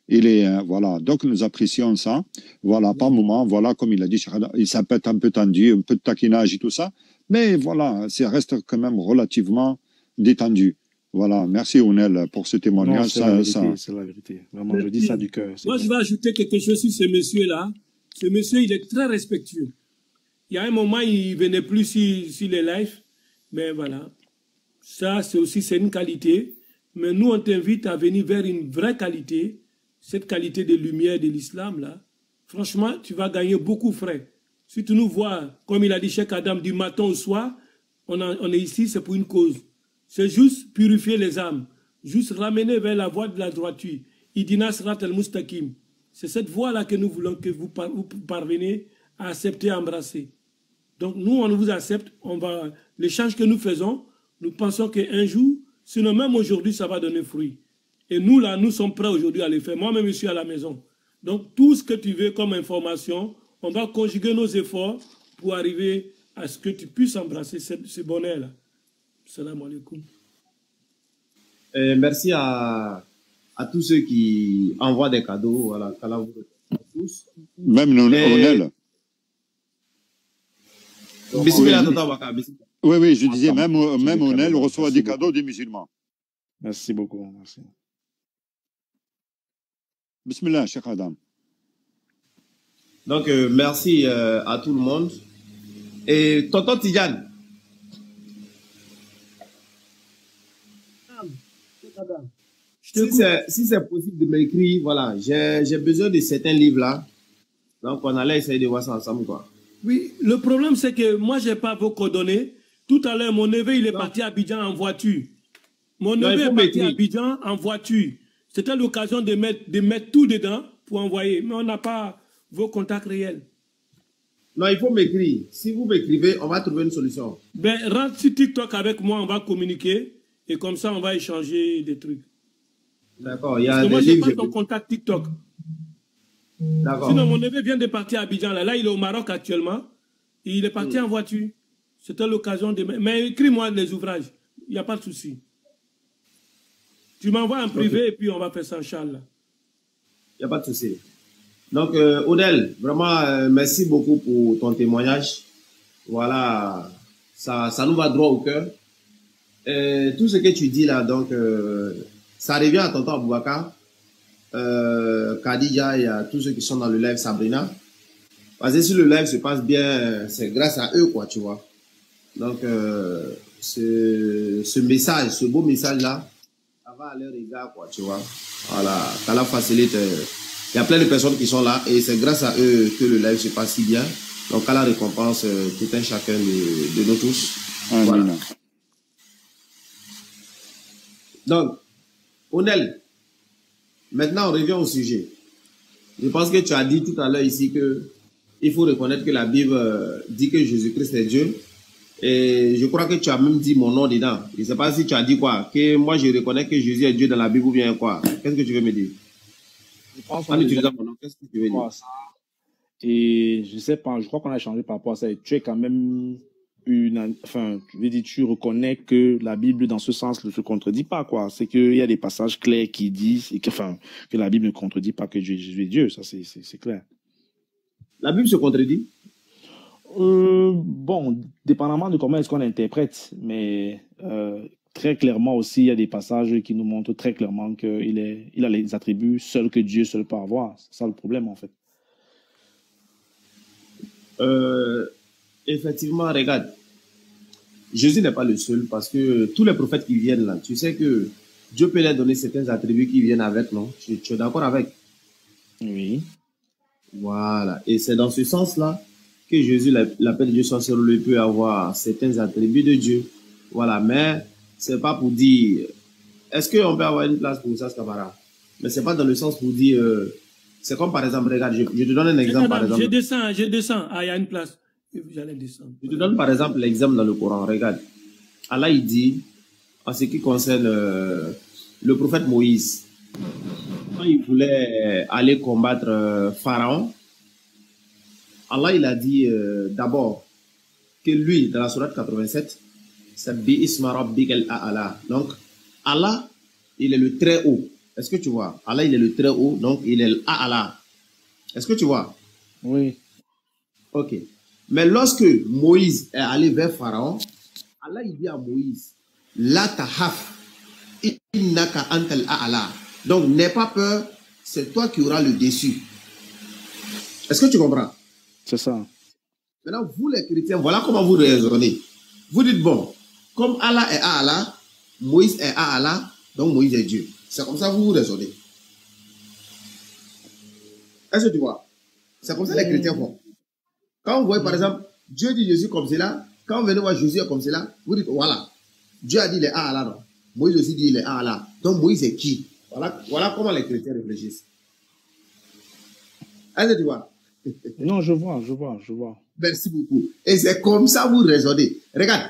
Il est, voilà. Donc, nous apprécions ça. Voilà, par moment, voilà, comme il a dit, Cheikh Adam, il s'appelle un peu tendu, un peu de taquinage et tout ça. Mais voilà, ça reste quand même relativement détendu. Voilà, merci Onel pour ce témoignage. C'est la vérité. Vraiment, je dis ça du cœur. Moi, je vais ajouter quelque chose sur ce monsieur-là. Ce monsieur, il est très respectueux. Il y a un moment, il ne venait plus sur les lives. Mais voilà, ça, c'est une qualité. Mais nous, on t'invite à venir vers une vraie qualité. Cette qualité de lumière de l'islam, là. Franchement, tu vas gagner beaucoup, frère. Si tu nous vois, comme il a dit Cheikh Adam, du matin au soir, on est ici, c'est pour une cause. C'est juste purifier les âmes, juste ramener vers la voie de la droiture. Idina Sirat al-Mustaqim. C'est cette voie-là que nous voulons que vous parveniez à accepter, à embrasser. Donc nous, on vous accepte, l'échange que nous faisons, nous pensons qu'un jour, sinon même aujourd'hui, ça va donner fruit. Et nous, là, nous sommes prêts aujourd'hui à le faire. Moi-même, je suis à la maison. Donc tout ce que tu veux comme information, on va conjuguer nos efforts pour arriver à ce que tu puisses embrasser ce bonheur-là. Salam alaikum. Merci à tous ceux qui envoient des cadeaux. Voilà, tous. Même Onel. Oui, je disais, même Onel reçoit des cadeaux des musulmans. Merci beaucoup. Merci. Bismillah, Cheikh Adam. Donc, merci à tout le monde. Et Tonton Tidjan. Si c'est possible de m'écrire, voilà, j'ai besoin de certains livres-là. Donc, on allait essayer de voir ça ensemble, quoi. Oui, le problème, c'est que moi, je n'ai pas vos coordonnées. Tout à l'heure, mon neveu, il est parti à Abidjan en voiture. Mon neveu est parti à Abidjan en voiture. C'était l'occasion de mettre tout dedans pour envoyer. Mais on n'a pas vos contacts réels. Non, il faut m'écrire. Si vous m'écrivez, on va trouver une solution. Ben, rentre sur TikTok avec moi, on va communiquer. Et comme ça, on va échanger des trucs. D'accord. Parce que moi, je n'ai pas ton contact TikTok. D'accord. Sinon, mon neveu vient de partir à Abidjan. Là, il est au Maroc actuellement. Et il est parti en voiture. C'était l'occasion de... Mais écris-moi les ouvrages. Il n'y a pas de souci. Tu m'envoies en privé et puis on va faire ça, Inch'Allah. Il n'y a pas de souci. Donc, Odel, vraiment, merci beaucoup pour ton témoignage. Voilà, ça nous va droit au cœur. Tout ce que tu dis là, donc, ça revient à tonton Aboubakar, Khadija et à tous ceux qui sont dans le live, Sabrina. Parce que si le live se passe bien, c'est grâce à eux, quoi, tu vois. Donc, ce message, ce beau message-là, ça va à leur égard, quoi, tu vois. Voilà, qu'Allah facilite. Il y a plein de personnes qui sont là et c'est grâce à eux que le live se passe si bien. Donc, qu'Allah récompense tout un chacun de nous tous. Voilà. Donc, Onel, maintenant on revient au sujet. Je pense que tu as dit tout à l'heure ici que il faut reconnaître que la Bible dit que Jésus-Christ est Dieu. Et je crois que tu as même dit mon nom dedans. Je ne sais pas si tu as dit quoi. Que moi je reconnais que Jésus est Dieu dans la Bible ou bien quoi. Qu'est-ce que tu veux me dire? Je pense en utilisant mon nom, qu'est-ce que tu veux dire? Et je ne sais pas, je crois qu'on a changé par rapport à ça. Et tu es quand même enfin, je veux dire, tu reconnais que la Bible dans ce sens ne se contredit pas, quoi. C'est qu'il y a des passages clairs qui disent que la Bible ne contredit pas que Jésus est Dieu. Ça, c'est clair. La Bible se contredit? Bon, dépendamment de comment est-ce qu'on interprète, mais très clairement aussi, il y a des passages qui nous montrent très clairement qu'il a les attributs seuls que Dieu seul peut avoir. C'est ça le problème, en fait. Effectivement, regarde, Jésus n'est pas le seul parce que tous les prophètes qui viennent là, tu sais que Dieu peut leur donner certains attributs qui viennent avec, non? Tu es d'accord avec? Oui. Voilà. Et c'est dans ce sens-là que Jésus, l'appelle Dieu sans seul, lui peut avoir certains attributs de Dieu. Voilà. Mais c'est pas pour dire, est-ce qu'on peut avoir une place pour ça, camarade? Mais c'est pas dans le sens pour dire, c'est comme par exemple, regarde, je te donne un exemple par exemple. Je descends. Ah, il y a une place. J'allais descendre. Je te donne par exemple l'exemple dans le Coran. Regarde. Allah, il dit, en ce qui concerne le prophète Moïse, quand il voulait aller combattre Pharaon, Allah, il a dit d'abord que lui, dans la sourate 87, Sabbi isma rabbikal a'la. Donc, Allah, il est le très haut. Est-ce que tu vois? Allah, il est le très haut, donc il est l'a'la. Est-ce que tu vois? Oui. Ok. Mais lorsque Moïse est allé vers Pharaon, Allah, il dit à Moïse, La tahaf, innaka antal a'la. Donc, n'aie pas peur, c'est toi qui auras le dessus. Est-ce que tu comprends? C'est ça. Maintenant, vous les chrétiens, voilà comment vous raisonnez. Vous dites, bon, comme Allah est Allah, Moïse est Allah, donc Moïse est Dieu. C'est comme ça que vous raisonnez. Est-ce que tu vois? C'est comme ça que les chrétiens font. Quand vous voyez, par exemple, Dieu dit Jésus comme cela, quand vous venez voir Jésus comme cela, vous dites, voilà, Dieu a dit il est Allah, non? Moïse aussi dit il est Allah. Donc Moïse est qui? Voilà comment les chrétiens réfléchissent. Est-ce que tu vois? Non, je vois. Merci beaucoup. Et c'est comme ça que vous raisonnez. Regarde,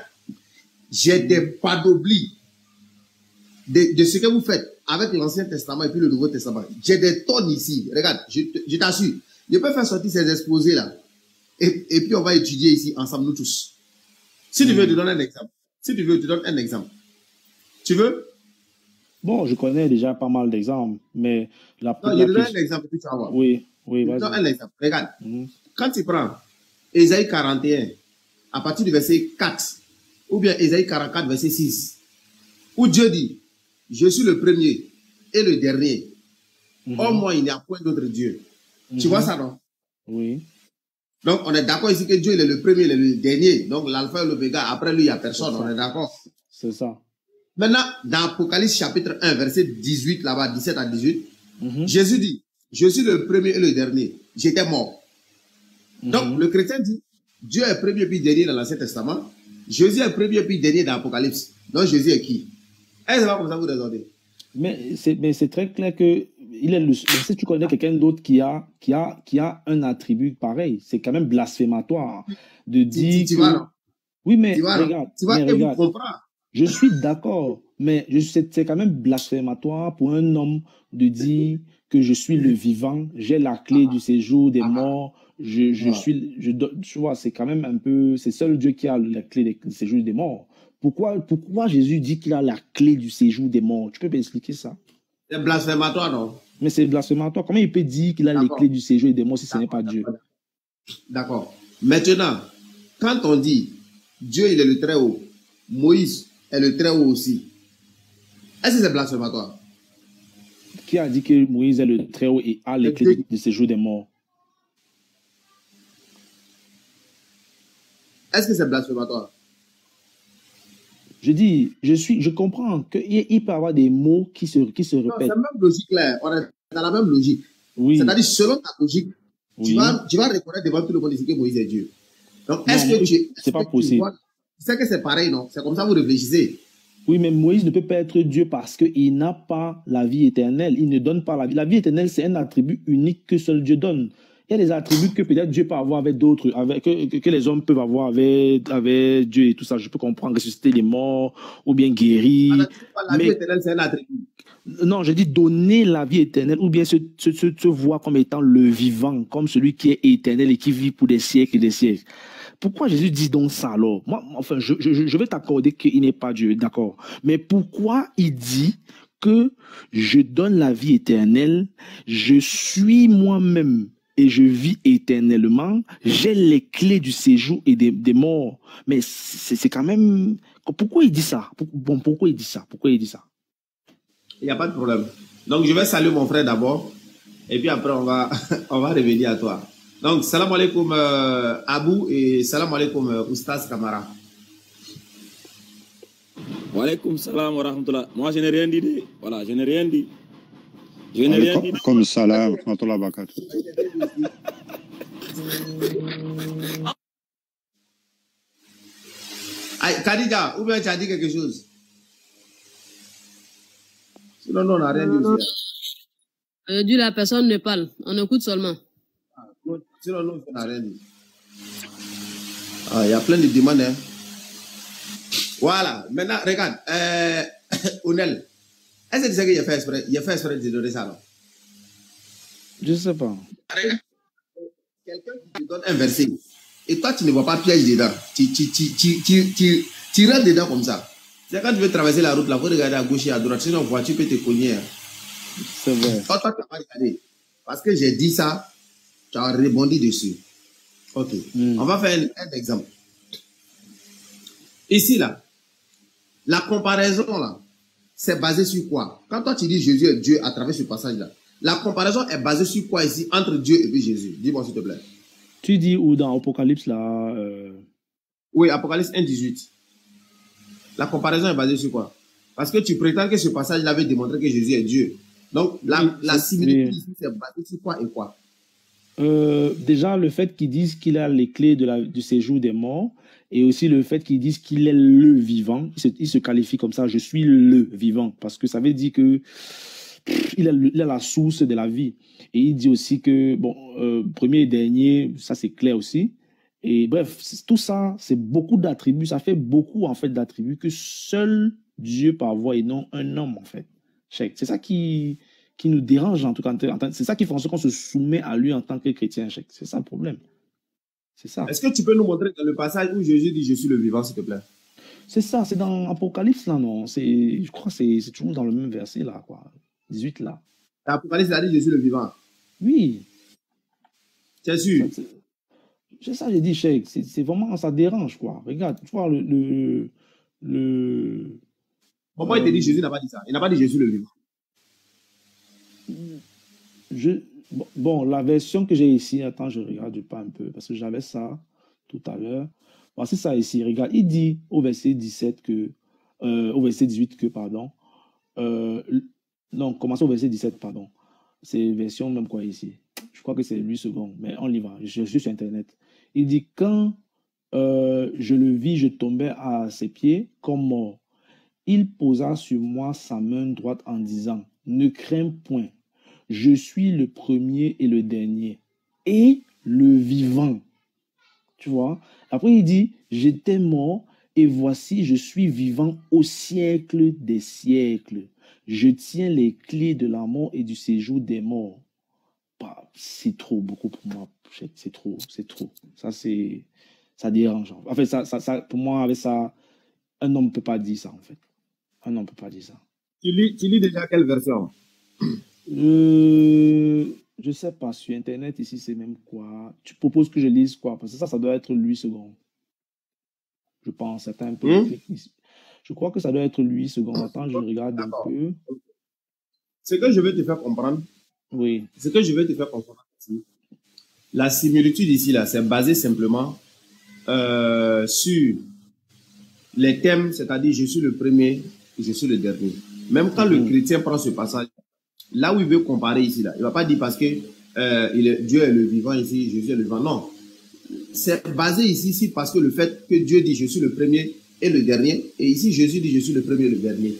j'ai des panoplies de ce que vous faites avec l'Ancien Testament et puis le Nouveau Testament. J'ai des tonnes ici. Regarde, je t'assure. Je peux faire sortir ces exposés-là. Et puis on va étudier ici ensemble, nous tous. Si tu veux, je te donne un exemple. Si tu veux, je te donne un exemple. Tu veux? Bon, je connais déjà pas mal d'exemples, mais non, je te donne un exemple que tu vas voir. Oui, je te donne un exemple. Regarde. Quand tu prends Ésaïe 41, à partir du verset 4, ou bien Ésaïe 44, verset 6, où Dieu dit, je suis le premier et le dernier. Or, moi, il n'y a point d'autre Dieu. Tu vois ça, non? Oui. Donc, on est d'accord ici que Dieu il est le premier, il est le dernier. Donc, l'alpha et l'oméga, après lui, il n'y a personne. On est d'accord? C'est ça. Maintenant, dans Apocalypse chapitre 1, verset 18, là-bas, 17 à 18, Jésus dit, je suis le premier et le dernier. J'étais mort. Donc, le chrétien dit, Dieu est premier puis dernier dans l'Ancien Testament. Jésus est premier puis dernier dans l'Apocalypse. Donc, Jésus est qui? Est-ce pas comme ça vous raisonnez? Mais c'est très clair que si tu connais quelqu'un d'autre qui a un attribut pareil, c'est quand même blasphématoire de dire tu vois, non? Oui, mais regarde. Tu vois, vous comprends. Je suis d'accord, mais c'est quand même blasphématoire pour un homme de dire que je suis le vivant, j'ai la clé du séjour des morts, tu vois, c'est quand même un peu, c'est seul Dieu qui a la clé du séjour des morts. Pourquoi Jésus dit qu'il a la clé du séjour des morts? Tu peux m'expliquer ça? C'est blasphématoire, non? Mais c'est blasphématoire. Comment il peut dire qu'il a les clés du séjour et des morts si ce n'est pas Dieu? D'accord. Maintenant, quand on dit Dieu, il est le Très-Haut, Moïse est le Très-Haut aussi, est-ce que c'est blasphématoire? Qui a dit que Moïse est le Très-Haut et a les clés du séjour des morts? Est-ce que c'est blasphématoire? Je dis, je comprends qu'il peut y avoir des mots qui se répètent. C'est la même logique là. On est dans la même logique. Oui. C'est-à-dire, selon ta logique, oui. tu vas reconnaître devant tout le monde ici que Moïse est Dieu. Donc, est-ce que tu. C'est pas possible. Tu sais que c'est pareil, non? C'est comme ça que vous réfléchissez. Oui, mais Moïse ne peut pas être Dieu parce qu'il n'a pas la vie éternelle. Il ne donne pas la vie. La vie éternelle, c'est un attribut unique que seul Dieu donne. Il y a des attributs que peut-être Dieu peut avoir avec d'autres, que les hommes peuvent avoir avec Dieu et tout ça. Je peux comprendre, ressusciter les morts ou bien guérir. La vie éternelle, c'est un attribut. Non, je dis donner la vie éternelle ou bien se voir comme étant le vivant, comme celui qui est éternel et qui vit pour des siècles et des siècles. Pourquoi Jésus dit donc ça alors? Moi, enfin, je vais t'accorder qu'il n'est pas Dieu, d'accord. Mais pourquoi il dit que je donne la vie éternelle, je suis moi-même et je vis éternellement, j'ai les clés du séjour et des morts. Mais c'est quand même... Pourquoi il dit ça? Bon, pourquoi il dit ça? Pourquoi il dit ça? Il n'y a pas de problème. Donc, je vais saluer mon frère d'abord. Et puis après, on va revenir à toi. Donc, salam alaikum Abou et salam alaikum Oustaz Kamara. Wa alaikum salam wa rahmatullah. Moi, je n'ai rien dit. Voilà, je n'ai rien dit. Je n'ai rien dit. Comme salam wa rahmatullah barakatuh. Khadija, ou bien tu as dit quelque chose? Sinon, non, on n'a rien dit aussi. Dit la personne ne parle, on écoute seulement. Sinon, non, on n'a rien dit. Il y a plein de demandes. Hein. Voilà, maintenant, regarde. Onel, est-ce que tu sais qu'il a fait exprès de donner ça, non? Je ne sais pas. Quelqu'un qui te donne un verset, et toi, tu ne vois pas piège dedans. Tu rentres dedans comme ça. C'est quand tu veux traverser la route, là, il faut regarder à gauche et à droite, sinon, la voiture peut te cogner. Hein. C'est vrai. Toi, tu n'as pas regardé. Parce que j'ai dit ça, tu as rebondi dessus. Ok. On va faire un exemple. Ici, là, la comparaison, là, c'est basé sur quoi? Quand toi, tu dis Jésus est Dieu à travers ce passage-là, la comparaison est basée sur quoi ici entre Dieu et puis Jésus? Dis-moi, s'il te plaît. Tu dis où dans Apocalypse, là Oui, Apocalypse 1,18. La comparaison est basée sur quoi? Parce que tu prétends que ce passage-là avait démontré que Jésus est Dieu. Donc, la similitude ici, c'est basé sur quoi et quoi? Déjà, le fait qu'ils disent qu'il a les clés du séjour des morts et aussi le fait qu'ils disent qu'il est le vivant. Il se qualifie comme ça, je suis le vivant, parce que ça veut dire que il a la source de la vie. Et il dit aussi que, bon, premier et dernier, ça c'est clair aussi. Et bref, tout ça, c'est beaucoup d'attributs, ça fait beaucoup en fait d'attributs que seul Dieu peut avoir et non un homme en fait. C'est ça qui nous dérange en tout cas. C'est ça qui fait en sorte qu'on se soumet à lui en tant que chrétien. C'est ça le problème. C'est ça. Est-ce que tu peux nous montrer dans le passage où Jésus dit « Je suis le vivant » s'il te plaît? C'est ça, c'est dans Apocalypse là, non? Je crois que c'est toujours dans le même verset là, quoi. 18 là. L'Apocalypse a dit « Je suis le vivant ». Oui. C'est sûr. C'est ça, j'ai dit, Cheikh. C'est vraiment, ça dérange, quoi. Regarde, tu vois, Pourquoi il te dit Jésus n'a pas dit ça? Il n'a pas dit Jésus le vivant. Bon, la version que j'ai ici, attends, je regarde pas un peu, parce que j'avais ça tout à l'heure. Voici ça ici, regarde. Il dit au verset 17 que, au verset 18 que, pardon, non, commençons au verset 17, pardon. C'est version même quoi ici. Je crois que c'est 8 secondes, mais on y va. Je suis sur Internet. Il dit, quand je le vis, je tombais à ses pieds comme mort. Il posa sur moi sa main droite en disant, ne crains point, je suis le premier et le dernier, et le vivant. Tu vois? Après, il dit, j'étais mort, et voici, je suis vivant au siècle des siècles. Je tiens les clés de la mort et du séjour des morts. Bah, c'est trop, beaucoup pour moi. C'est trop. Ça dérange. En fait, ça, pour moi, avec ça, un homme ne peut pas dire ça, en fait. Un homme ne peut pas dire ça. Tu lis déjà quelle version? Je sais pas, sur Internet, ici, c'est même quoi? Tu proposes que je lise quoi? Parce que ça doit être 8 secondes. Je pense, c'est un peu ici. Je crois que ça doit être 8 secondes. Attends, je regarde un peu. Ce que je veux te faire comprendre, oui. Ce que je veux te faire comprendre ici, la similitude ici, là, c'est basé simplement sur les thèmes, c'est-à-dire je suis le premier et je suis le dernier. Même quand le chrétien prend ce passage, là où il veut comparer ici, là, il ne va pas dire parce que Dieu est le vivant ici, Jésus est le vivant. Non. C'est basé ici parce que le fait que Dieu dit je suis le premier et le dernier, et ici Jésus dit je suis le premier et le dernier.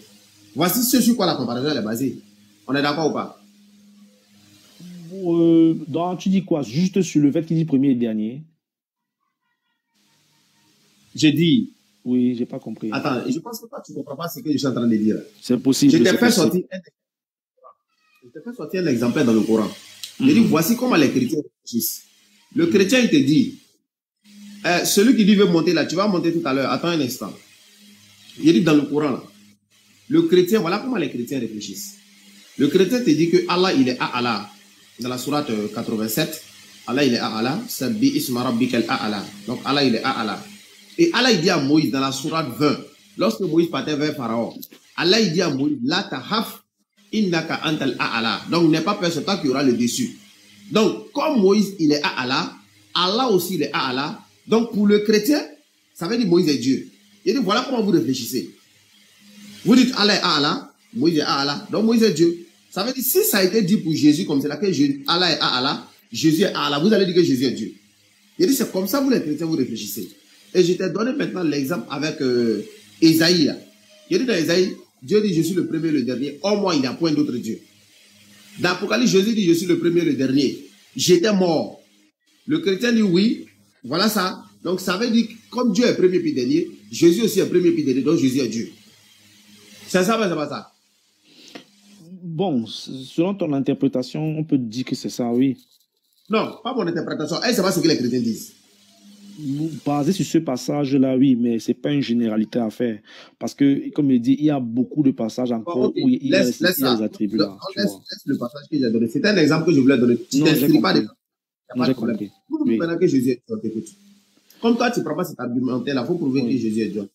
Voici ce sur quoi la comparaison est basée. On est d'accord ou pas? Donc, tu dis quoi? Juste sur le fait qu'il dit premier et dernier? J'ai dit. Oui, j'ai pas compris. Attends, je pense que toi, tu ne comprends pas ce que je suis en train de dire. C'est possible. Je t'ai fait sortir un exemplaire dans le Coran. Je dis, voici comment les chrétiens réfléchissent. Le chrétien, il te dit, celui qui dit veut monter là, tu vas monter tout à l'heure, attends un instant. Il dit dans le Coran, là, le chrétien, voilà comment les chrétiens réfléchissent. Le chrétien te dit que Allah, il est à Allah. Dans la sourate 87, Allah, il est à Allah. Sabbi isma rabbikal a'ala. Donc, Allah, il est à Allah. Et Allah, il dit à Moïse, dans la sourate 20, lorsque Moïse partait vers Pharaon, Allah, il dit à Moïse, la tahaf innaka antal a'ala. Donc, n'aie pas peur, c'est toi qui aura le dessus. Donc, comme Moïse, il est à Allah, Allah aussi, il est à Allah. Donc, pour le chrétien, ça veut dire Moïse est Dieu. Il dit, voilà comment vous réfléchissez. Vous dites, Allah est à Allah, Moïse est à Allah, donc Moïse est Dieu. Ça veut dire, si ça a été dit pour Jésus comme c'est là que Allah est à Allah, Jésus est à Allah, vous allez dire que Jésus est Dieu. Il dit, c'est comme ça, vous les chrétiens, vous réfléchissez. Et je t'ai donné maintenant l'exemple avec Ésaïe. Il dit dans Ésaïe, Dieu dit, je suis le premier et le dernier. Au moins, il n'y a point d'autre Dieu. Dans l'Apocalypse, Jésus dit, je suis le premier et le dernier. J'étais mort. Le chrétien dit, oui, voilà ça. Donc, ça veut dire, comme Dieu est premier puis dernier, Jésus aussi est premier puis dernier, donc Jésus est Dieu. C'est ça, mais c'est pas ça. Bon, selon ton interprétation, on peut dire que c'est ça, oui. Non, pas mon interprétation. C'est pas ce que les chrétiens disent. Basé sur ce passage-là, oui, mais ce n'est pas une généralité à faire. Parce que, comme il dit, il y a beaucoup de passages encore où il y a les attributs-là. Laisse le passage que j'ai donné. C'est un exemple que je voulais donner. Tu t'inscris pas dedans. Il n'y a pas de problème. Vous nous maintenant que Jésus est Dieu, t'écoute. Comme toi, tu ne prends pas cet argumentaire-là, il faut prouver que Jésus est Dieu.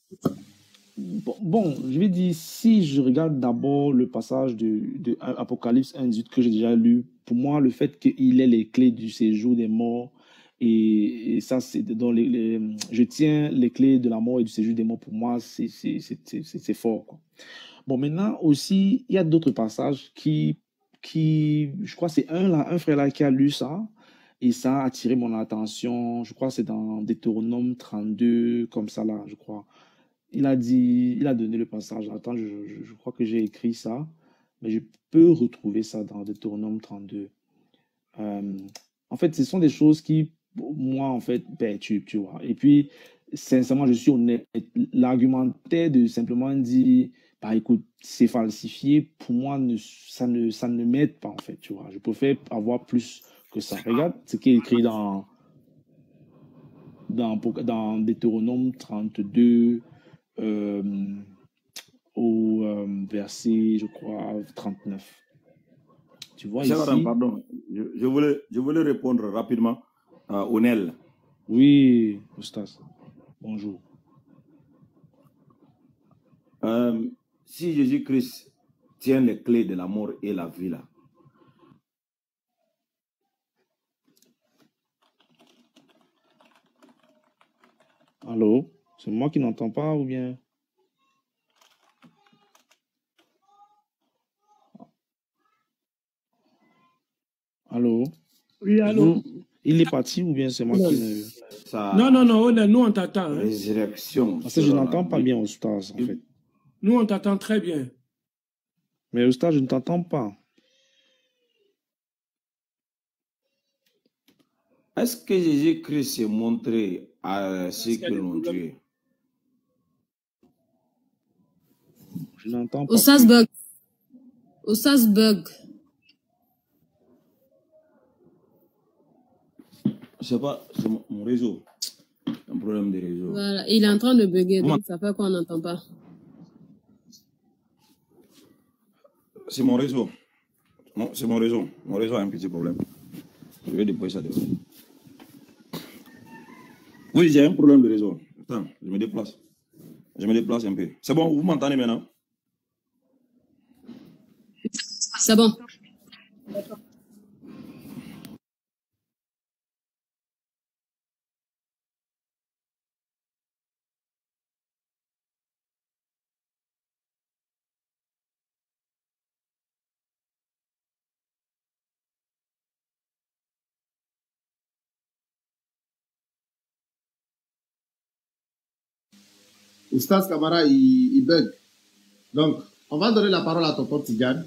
Bon, je vais dire, si je regarde d'abord le passage de Apocalypse 1:18 que j'ai déjà lu, pour moi, le fait qu'il ait les clés du séjour des morts, et ça, c'est dans je tiens les clés de la mort et du séjour des morts, pour moi, c'est fort, quoi. Bon, maintenant aussi, il y a d'autres passages qui je crois que c'est un frère là qui a lu ça, et ça a attiré mon attention. Je crois que c'est dans Deutéronome 32, comme ça là, je crois. Il a donné le passage. Attends, je crois que j'ai écrit ça, mais je peux retrouver ça dans Deutéronome 32. En fait, ce sont des choses qui, moi, en fait, ben, tu vois. Et puis, sincèrement, je suis honnête. L'argumentaire de simplement dire, bah, écoute, c'est falsifié, pour moi, ça ne m'aide pas, en fait, tu vois. Je préfère avoir plus que ça. Regarde ce qui est écrit dans Deutéronome 32, au verset, je crois, 39. Tu vois ici... Pardon, je voulais répondre rapidement à Onel. Oui, Oustas. Bonjour. Si Jésus-Christ tient les clés de la mort et la vie là, allô? C'est moi qui n'entends pas ou bien? Allô? Oui, allô? Il est parti ou bien c'est moi qui ne... Non, nous on t'attend. Hein. Résurrection. Parce que je n'entends pas bien Oustas, en fait. Nous on t'attend très bien. Mais Oustas, je ne t'entends pas. Est-ce que Jésus-Christ s'est montré à ceux qui l'ont tué? Je n'entends pas. Oustas bug. Je sais pas, c'est mon réseau. Un problème de réseau. Voilà, il est en train de bugger, donc ça fait qu'on n'entend pas. C'est mon réseau. Non, c'est mon réseau. Mon réseau a un petit problème. Je vais déposer ça dehors. Oui, j'ai un problème de réseau. Attends, je me déplace. Je me déplace un peu. C'est bon, vous m'entendez maintenant? C'est bon. Oustaz Kamara, il bug. Donc, on va donner la parole à ton pote Tigane.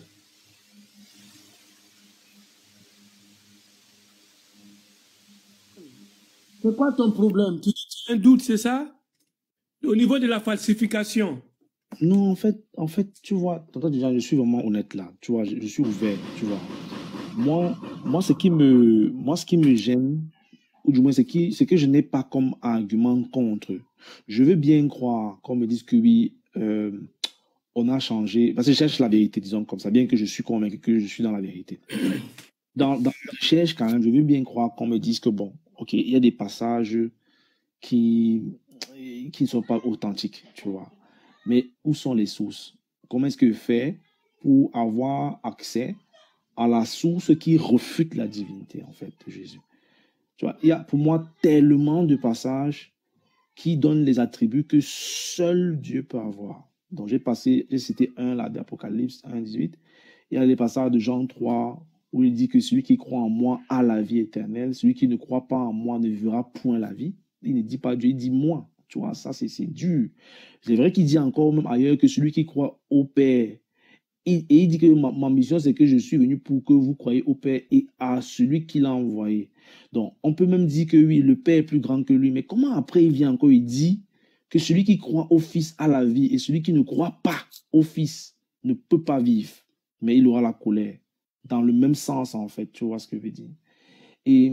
C'est quoi ton problème? Tu as un doute, c'est ça? Au niveau de la falsification. Non, en fait, tu vois, tonton déjà, je suis vraiment honnête là. Tu vois, je suis ouvert, tu vois. Moi, ce qui me gêne, ou du moins ce que je n'ai pas comme argument contre. Je veux bien croire qu'on me dise que oui, on a changé, parce que je cherche la vérité, disons comme ça, bien que je suis convaincu que je suis dans la vérité. Dans la recherche, quand même, je veux bien croire qu'on me dise que bon, ok, il y a des passages qui ne sont pas authentiques, tu vois. Mais où sont les sources? Comment est-ce que je fais pour avoir accès à la source qui refute la divinité, en fait, de Jésus? Tu vois, il y a pour moi tellement de passages qui donnent les attributs que seul Dieu peut avoir. Donc j'ai cité un là d'Apocalypse 1:18. Il y a les passages de Jean 3 où il dit que celui qui croit en moi a la vie éternelle, celui qui ne croit pas en moi ne verra point la vie. Il ne dit pas Dieu, il dit moi. Tu vois, ça c'est dur. C'est vrai qu'il dit encore même ailleurs que celui qui croit au Père, et il dit que ma mission, c'est que je suis venu pour que vous croyez au Père et à celui qui l'a envoyé. Donc, on peut même dire que oui, le Père est plus grand que lui. Mais comment après il vient encore, il dit que celui qui croit au Fils a la vie et celui qui ne croit pas au Fils ne peut pas vivre, mais il aura la colère. Dans le même sens, en fait, tu vois ce que je veux dire. Et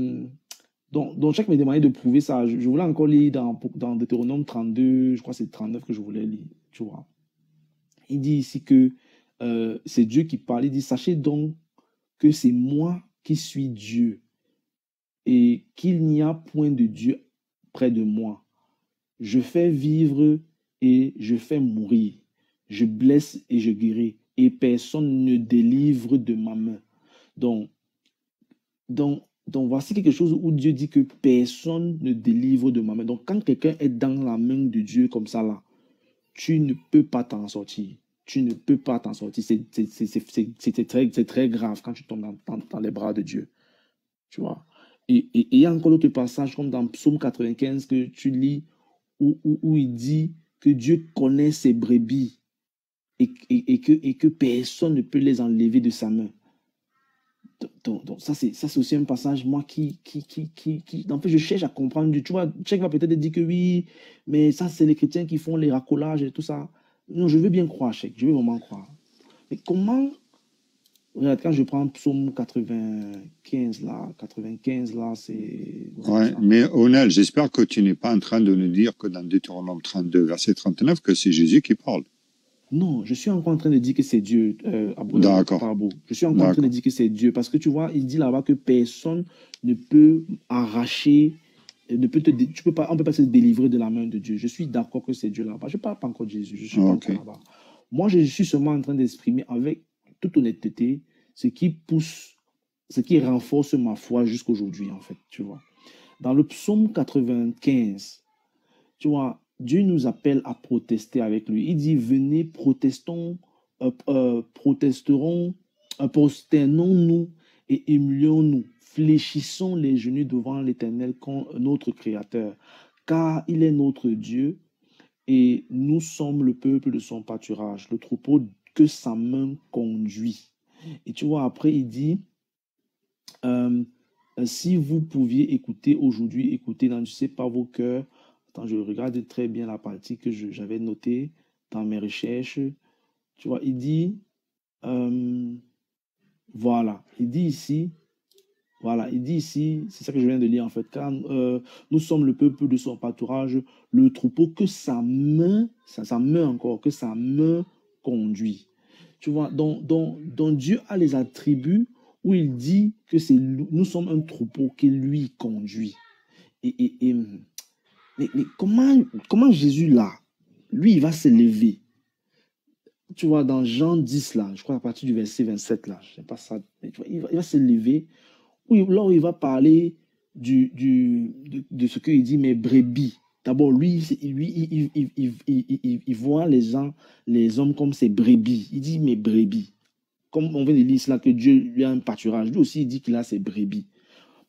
donc chaque me demandait de prouver ça. Je voulais encore lire dans Deutéronome 32, je crois que c'est 39 que je voulais lire, tu vois. Il dit ici que c'est Dieu qui parle. Il dit, sachez donc que c'est moi qui suis Dieu et qu'il n'y a point de Dieu près de moi. Je fais vivre et je fais mourir. Je blesse et je guéris et personne ne délivre de ma main. Donc voici quelque chose où Dieu dit que personne ne délivre de ma main. Donc quand quelqu'un est dans la main de Dieu comme ça là, tu ne peux pas t'en sortir. Tu ne peux pas t'en sortir. C'est très grave quand tu tombes dans les bras de Dieu. Tu vois. Et il y a encore d'autres passages comme dans Psaume 95 que tu lis où il dit que Dieu connaît ses brebis et que personne ne peut les enlever de sa main. Donc ça c'est aussi un passage, moi, qui en fait, je cherche à comprendre. Tu vois, Cheikh va peut-être dire que oui, mais ça, c'est les chrétiens qui font les racolages et tout ça. Non, je veux bien croire, Cheikh, je veux vraiment croire. Mais comment, regarde, quand je prends Psaume 95, là, c'est... Ouais, mais Onel, j'espère que tu n'es pas en train de nous dire que dans Deutéronome 32, verset 39, que c'est Jésus qui parle. Non, je suis encore en train de dire que c'est Dieu. D'accord. Je suis encore en train de dire que c'est Dieu. Parce que tu vois, il dit là-bas que personne ne peut arracher, on ne peut pas se délivrer de la main de Dieu. Je suis d'accord que c'est Dieu là-bas. Je ne parle pas encore de Jésus. Je suis pas encore là-bas. Moi, je suis seulement en train d'exprimer avec toute honnêteté ce qui pousse, ce qui renforce ma foi jusqu'aujourd'hui, en fait. Tu vois. Dans le psaume 95, tu vois, Dieu nous appelle à protester avec lui. Il dit, venez, prosternons-nous et humilions-nous. Fléchissons les genoux devant l'Éternel, notre Créateur, car il est notre Dieu et nous sommes le peuple de son pâturage, le troupeau que sa main conduit. Et tu vois, après, il dit, si vous pouviez écouter aujourd'hui, écoutez, n'endurcissez pas vos cœurs. Attends, je regarde très bien la partie que j'avais notée dans mes recherches. Tu vois, il dit, voilà, il dit ici, c'est ça que je viens de lire en fait, car nous sommes le peuple de son pâturage, le troupeau que sa main conduit. Tu vois, dont Dieu a les attributs où il dit que nous sommes un troupeau que lui conduit. Mais comment Jésus, là, lui, il va s'élever? Tu vois, dans Jean 10, là, je crois à partir du verset 27, là, je sais pas ça, mais tu vois, il va s'élever, là où il va parler de ce qu'il dit, mes brebis. D'abord, lui, il voit les hommes comme ses brebis. Il dit mes brebis. Comme on vient de lire là, que Dieu lui a un pâturage. Lui aussi, il dit qu'il a ses brebis.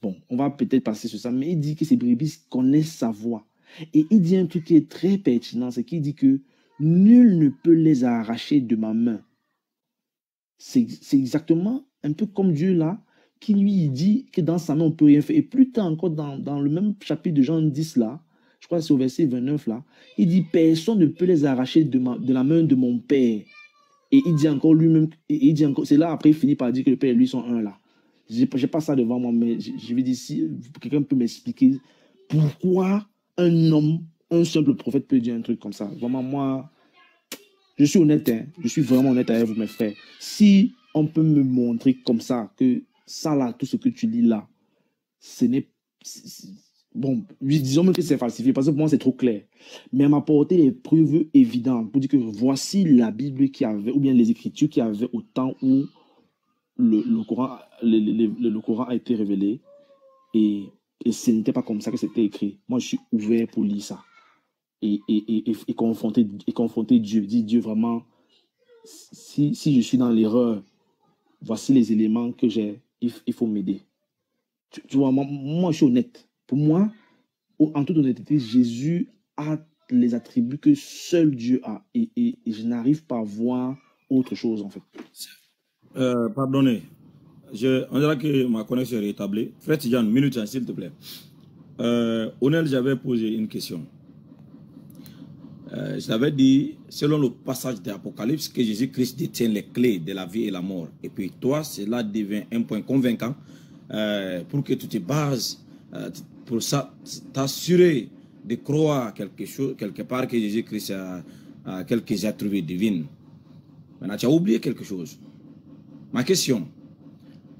Bon, on va peut-être passer sur ça, mais il dit que ses brebis connaissent sa voix. Et il dit un truc qui est très pertinent, c'est qu'il dit que nul ne peut les arracher de ma main. C'est exactement un peu comme Dieu là, qui lui dit que dans sa main, on ne peut rien faire. Et plus tard encore, dans le même chapitre de Jean 10 là, je crois que c'est au verset 29 là, il dit personne ne peut les arracher de la main de mon Père. Et il dit encore lui-même, c'est là après il finit par dire que le Père et lui sont un là. Je n'ai pas ça devant moi, mais je vais dire si quelqu'un peut m'expliquer pourquoi un homme, un simple prophète peut dire un truc comme ça. Vraiment, moi, je suis honnête, hein, je suis vraiment honnête avec vous, mes frères. Si on peut me montrer comme ça, que ça là, tout ce que tu lis là, ce n'est... Bon, disons même que c'est falsifié, parce que pour moi c'est trop clair. Mais elle m'a apporté les preuves évidentes pour dire que voici la Bible qui avait, ou bien les Écritures qui avaient au temps où le Coran a été révélé. Et ce n'était pas comme ça que c'était écrit. Moi, je suis ouvert pour lire ça. Et confronter Dieu. Dire Dieu vraiment, si je suis dans l'erreur, voici les éléments que j'ai, il faut m'aider. Tu vois, moi, je suis honnête. Pour moi, en toute honnêteté, Jésus a les attributs que seul Dieu a. Et je n'arrive pas à voir autre chose, en fait. Pardonnez. On dirait que ma connexion est rétablie. Frère Tidjane, minute, s'il te plaît. Onel, j'avais posé une question. Je t'avais dit, selon le passage de l'Apocalypse, que Jésus-Christ détient les clés de la vie et la mort. Et puis toi, cela devient un point convaincant pour que tu te bases pour t'assurer de croire quelque part que Jésus-Christ a quelques attributs divins. Maintenant, tu as oublié quelque chose. Ma question,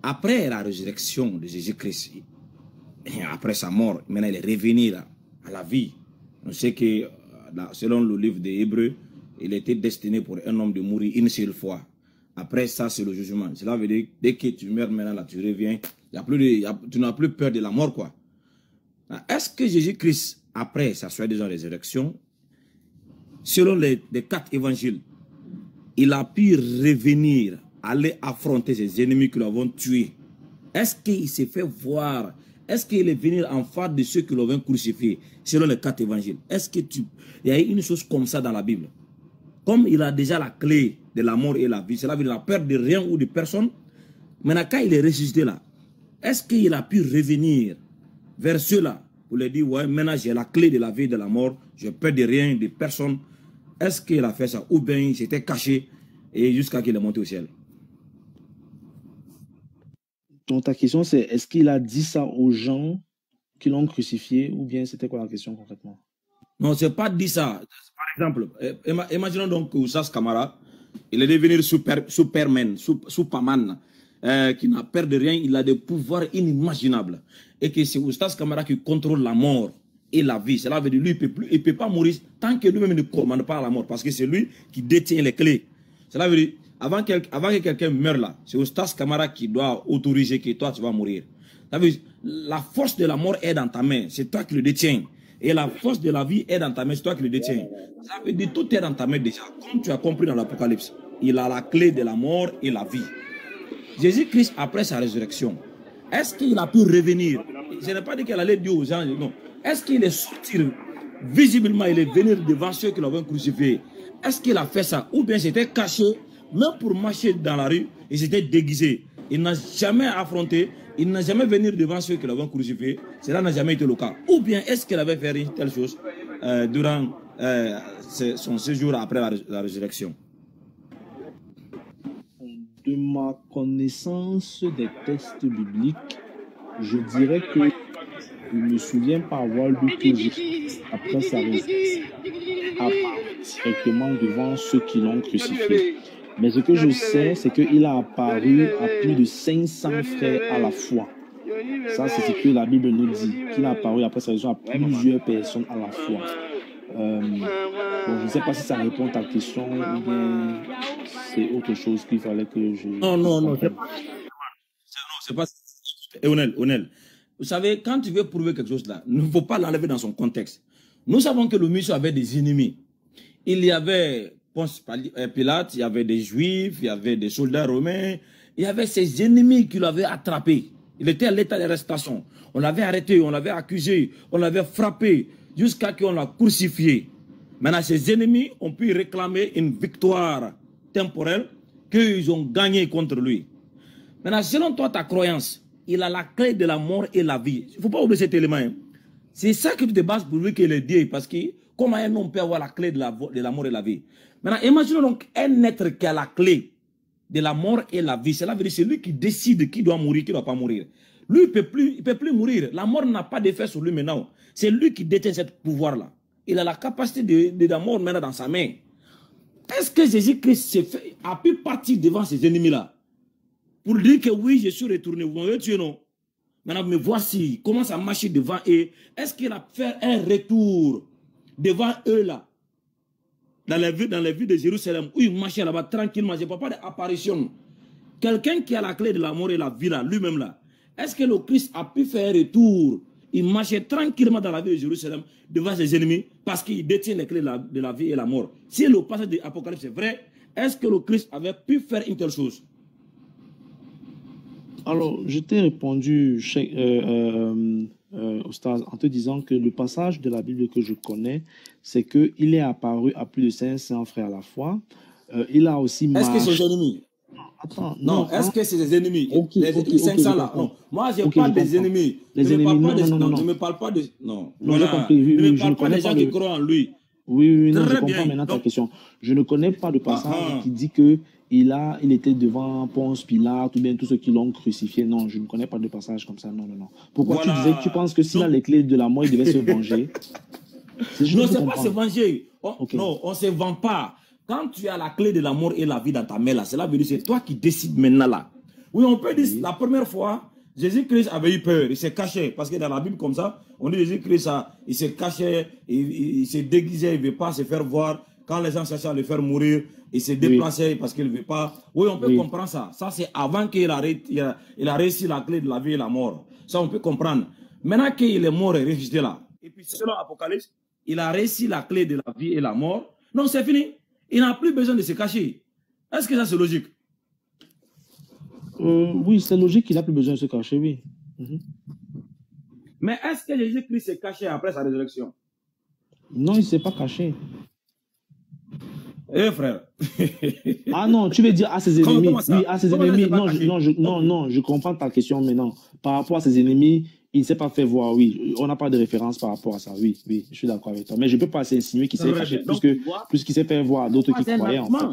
après la résurrection de Jésus-Christ, après sa mort, maintenant il est revenu à la vie. On sait que selon le livre des Hébreux, il était destiné pour un homme de mourir une seule fois. Après ça, c'est le jugement. Cela veut dire que dès que tu meurs maintenant, là, tu reviens, tu n'as plus peur de la mort, quoi. Est-ce que Jésus-Christ, après sa soi-disant résurrection, selon les 4 évangiles, il a pu revenir, aller affronter ses ennemis qui l'ont tué? Est-ce qu'il s'est fait voir? Est-ce qu'il est venu en face de ceux qui l'ont crucifié, selon les 4 évangiles? Est-ce qu'il y a une chose comme ça dans la Bible? Comme il a déjà la clé de la mort et la vie, cela veut dire la peur de rien ou de personne. Maintenant, quand il est ressuscité là, est-ce qu'il a pu revenir vers ceux-là pour leur dire, ouais, maintenant j'ai la clé de la vie et de la mort, je peur de rien, de personne? Est-ce qu'il a fait ça? Ou bien il s'était caché et jusqu'à qu'il est monté au ciel? Donc ta question c'est, est-ce qu'il a dit ça aux gens qui l'ont crucifié, ou bien c'était quoi la question concrètement? Non, c'est pas dit ça. Par exemple, imaginons donc que Oussas Kamara, il est devenu Superman, qui n'a peur de rien, il a des pouvoirs inimaginables. Et que c'est Oussas Kamara qui contrôle la mort et la vie. Cela veut dire lui, il ne peut pas mourir tant que lui-même ne commande pas la mort, parce que c'est lui qui détient les clés. Cela veut dire, avant que quelqu'un meure là, c'est Oussas Kamara qui doit autoriser que toi tu vas mourir. Ça veut dire, la force de la mort est dans ta main, c'est toi qui le détiens. Et la force de la vie est dans ta main, c'est toi qui le détiens. Ça veut dire tout est dans ta main déjà. Comme tu as compris dans l'Apocalypse, il a la clé de la mort et la vie. Jésus-Christ, après sa résurrection, est-ce qu'il a pu revenir? Je n'ai pas dit qu'il allait dire aux gens, non. Est-ce qu'il est sorti visiblement, il est venu devant ceux qui l'ont crucifié? Est-ce qu'il a fait ça? Ou bien c'était caché, même pour marcher dans la rue, il s'était déguisé. Il n'a jamais affronté, il n'a jamais venu devant ceux qui l'ont crucifié. Cela n'a jamais été le cas. Ou bien est-ce qu'il avait fait une telle chose durant son séjour après la résurrection? De ma connaissance des textes bibliques, je dirais que je ne me souviens pas avoir lu que Jésus, après sa résurrection, apparaît directement devant ceux qui l'ont crucifié. Mais ce que je sais, c'est qu'il a apparu à plus de 500 frères à la fois. Ça, c'est ce que la Bible nous dit, qu'il a apparu après sa résurrection à plusieurs personnes à la fois. Bon, je ne sais pas si ça répond à ta question ou bien c'est autre chose qu'il fallait que je... Non, c'est pas... Onel, vous savez, quand tu veux prouver quelque chose là, il ne faut pas l'enlever dans son contexte. Nous savons que le monsieur avait des ennemis. Il y avait Ponce Pilate, il y avait des Juifs, il y avait des soldats romains, il y avait ses ennemis qui l'avaient attrapé. Il était à l'état d'arrestation. On l'avait arrêté, on l'avait accusé, on l'avait frappé, jusqu'à ce qu'on l'a crucifié. Maintenant, ses ennemis ont pu réclamer une victoire temporelle qu'ils ont gagnée contre lui. Maintenant, selon toi, ta croyance, il a la clé de la mort et la vie. Il ne faut pas oublier cet élément. Hein. C'est ça que tu te bases pour lui qu'il est Dieu. Parce que comment un homme peut avoir la clé de la mort et la vie? Maintenant, imaginons donc un être qui a la clé de la mort et la vie. Cela veut dire que c'est lui qui décide qui doit mourir, qui ne doit pas mourir. Lui, il ne peut plus mourir. La mort n'a pas d'effet sur lui maintenant. C'est lui qui détient ce pouvoir-là. Il a la capacité de la mort maintenant dans sa main. Est-ce que Jésus-Christ a pu partir devant ses ennemis-là pour dire que oui, je suis retourné, vous m'avez tué, non? Maintenant, me voici, comment ça marche devant eux. Est-ce qu'il a fait un retour devant eux là? Dans les villes de Jérusalem, où il marchait là-bas tranquillement, je ne parle pas d'apparition. Quelqu'un qui a la clé de la mort et la vie là, lui-même là, est-ce que le Christ a pu faire un retour? Il marchait tranquillement dans la ville de Jérusalem devant ses ennemis parce qu'il détient les clés de la vie et la mort. Si le passage de l'Apocalypse est vrai, est-ce que le Christ avait pu faire une telle chose? Alors, je t'ai répondu, Ostaz, en te disant que le passage de la Bible que je connais, c'est qu'il est apparu à plus de 500 frères à la fois. Il a aussi marché... Est-ce que c'est ses ennemis? Attends, non, est-ce que c'est des ennemis? Okay, les 500 là, non. Moi, je parle des ennemis. Les ennemis, non. Je ne me parle pas de... Non, j'ai compris. Je ne parle pas des gens qui croient en lui. Oui, non, je comprends maintenant ta question. Je ne connais pas de passage qui dit que il était devant Ponce Pilate ou bien tous ceux qui l'ont crucifié. Non, je ne connais pas de passage comme ça. Non. Pourquoi tu disais que tu penses que s'il a les clés de la mort, il devait se venger? Non, c'est pas se venger. Non, on ne se vend pas. Quand tu as la clé de la mort et la vie dans ta main là, cela veut dire que c'est toi qui décides maintenant là. Oui, on peut dire la première fois, Jésus-Christ avait eu peur, il s'est caché. Parce que dans la Bible comme ça, on dit Jésus-Christ, il s'est caché, il s'est déguisé, il ne veut pas se faire voir. Quand les gens cherchaient à le faire mourir, il s'est déplacé parce qu'il ne veut pas. Oui, on peut comprendre ça. Ça, c'est avant qu'il a réussi la clé de la vie et la mort. Ça, on peut comprendre. Maintenant qu'il est mort et ressuscité là, et puis selon l'Apocalypse, il a réussi la clé de la vie et la mort. Non, c'est fini. Il n'a plus besoin de se cacher. Est-ce que ça, c'est logique? Oui, c'est logique qu'il n'a plus besoin de se cacher, oui. Mais est-ce que Jésus-Christ s'est caché après sa résurrection? Non, il ne s'est pas caché. Eh frère. Ah non, tu veux dire à ses ennemis. Oui, à ses ennemis. Non, je comprends ta question maintenant. Par rapport à ses ennemis, il ne s'est pas fait voir, oui. On n'a pas de référence par rapport à ça, oui, je suis d'accord avec toi. Mais je ne peux pas insinuer qu'il s'est caché plus qu'il s'est fait voir d'autres qui croyaient en fait.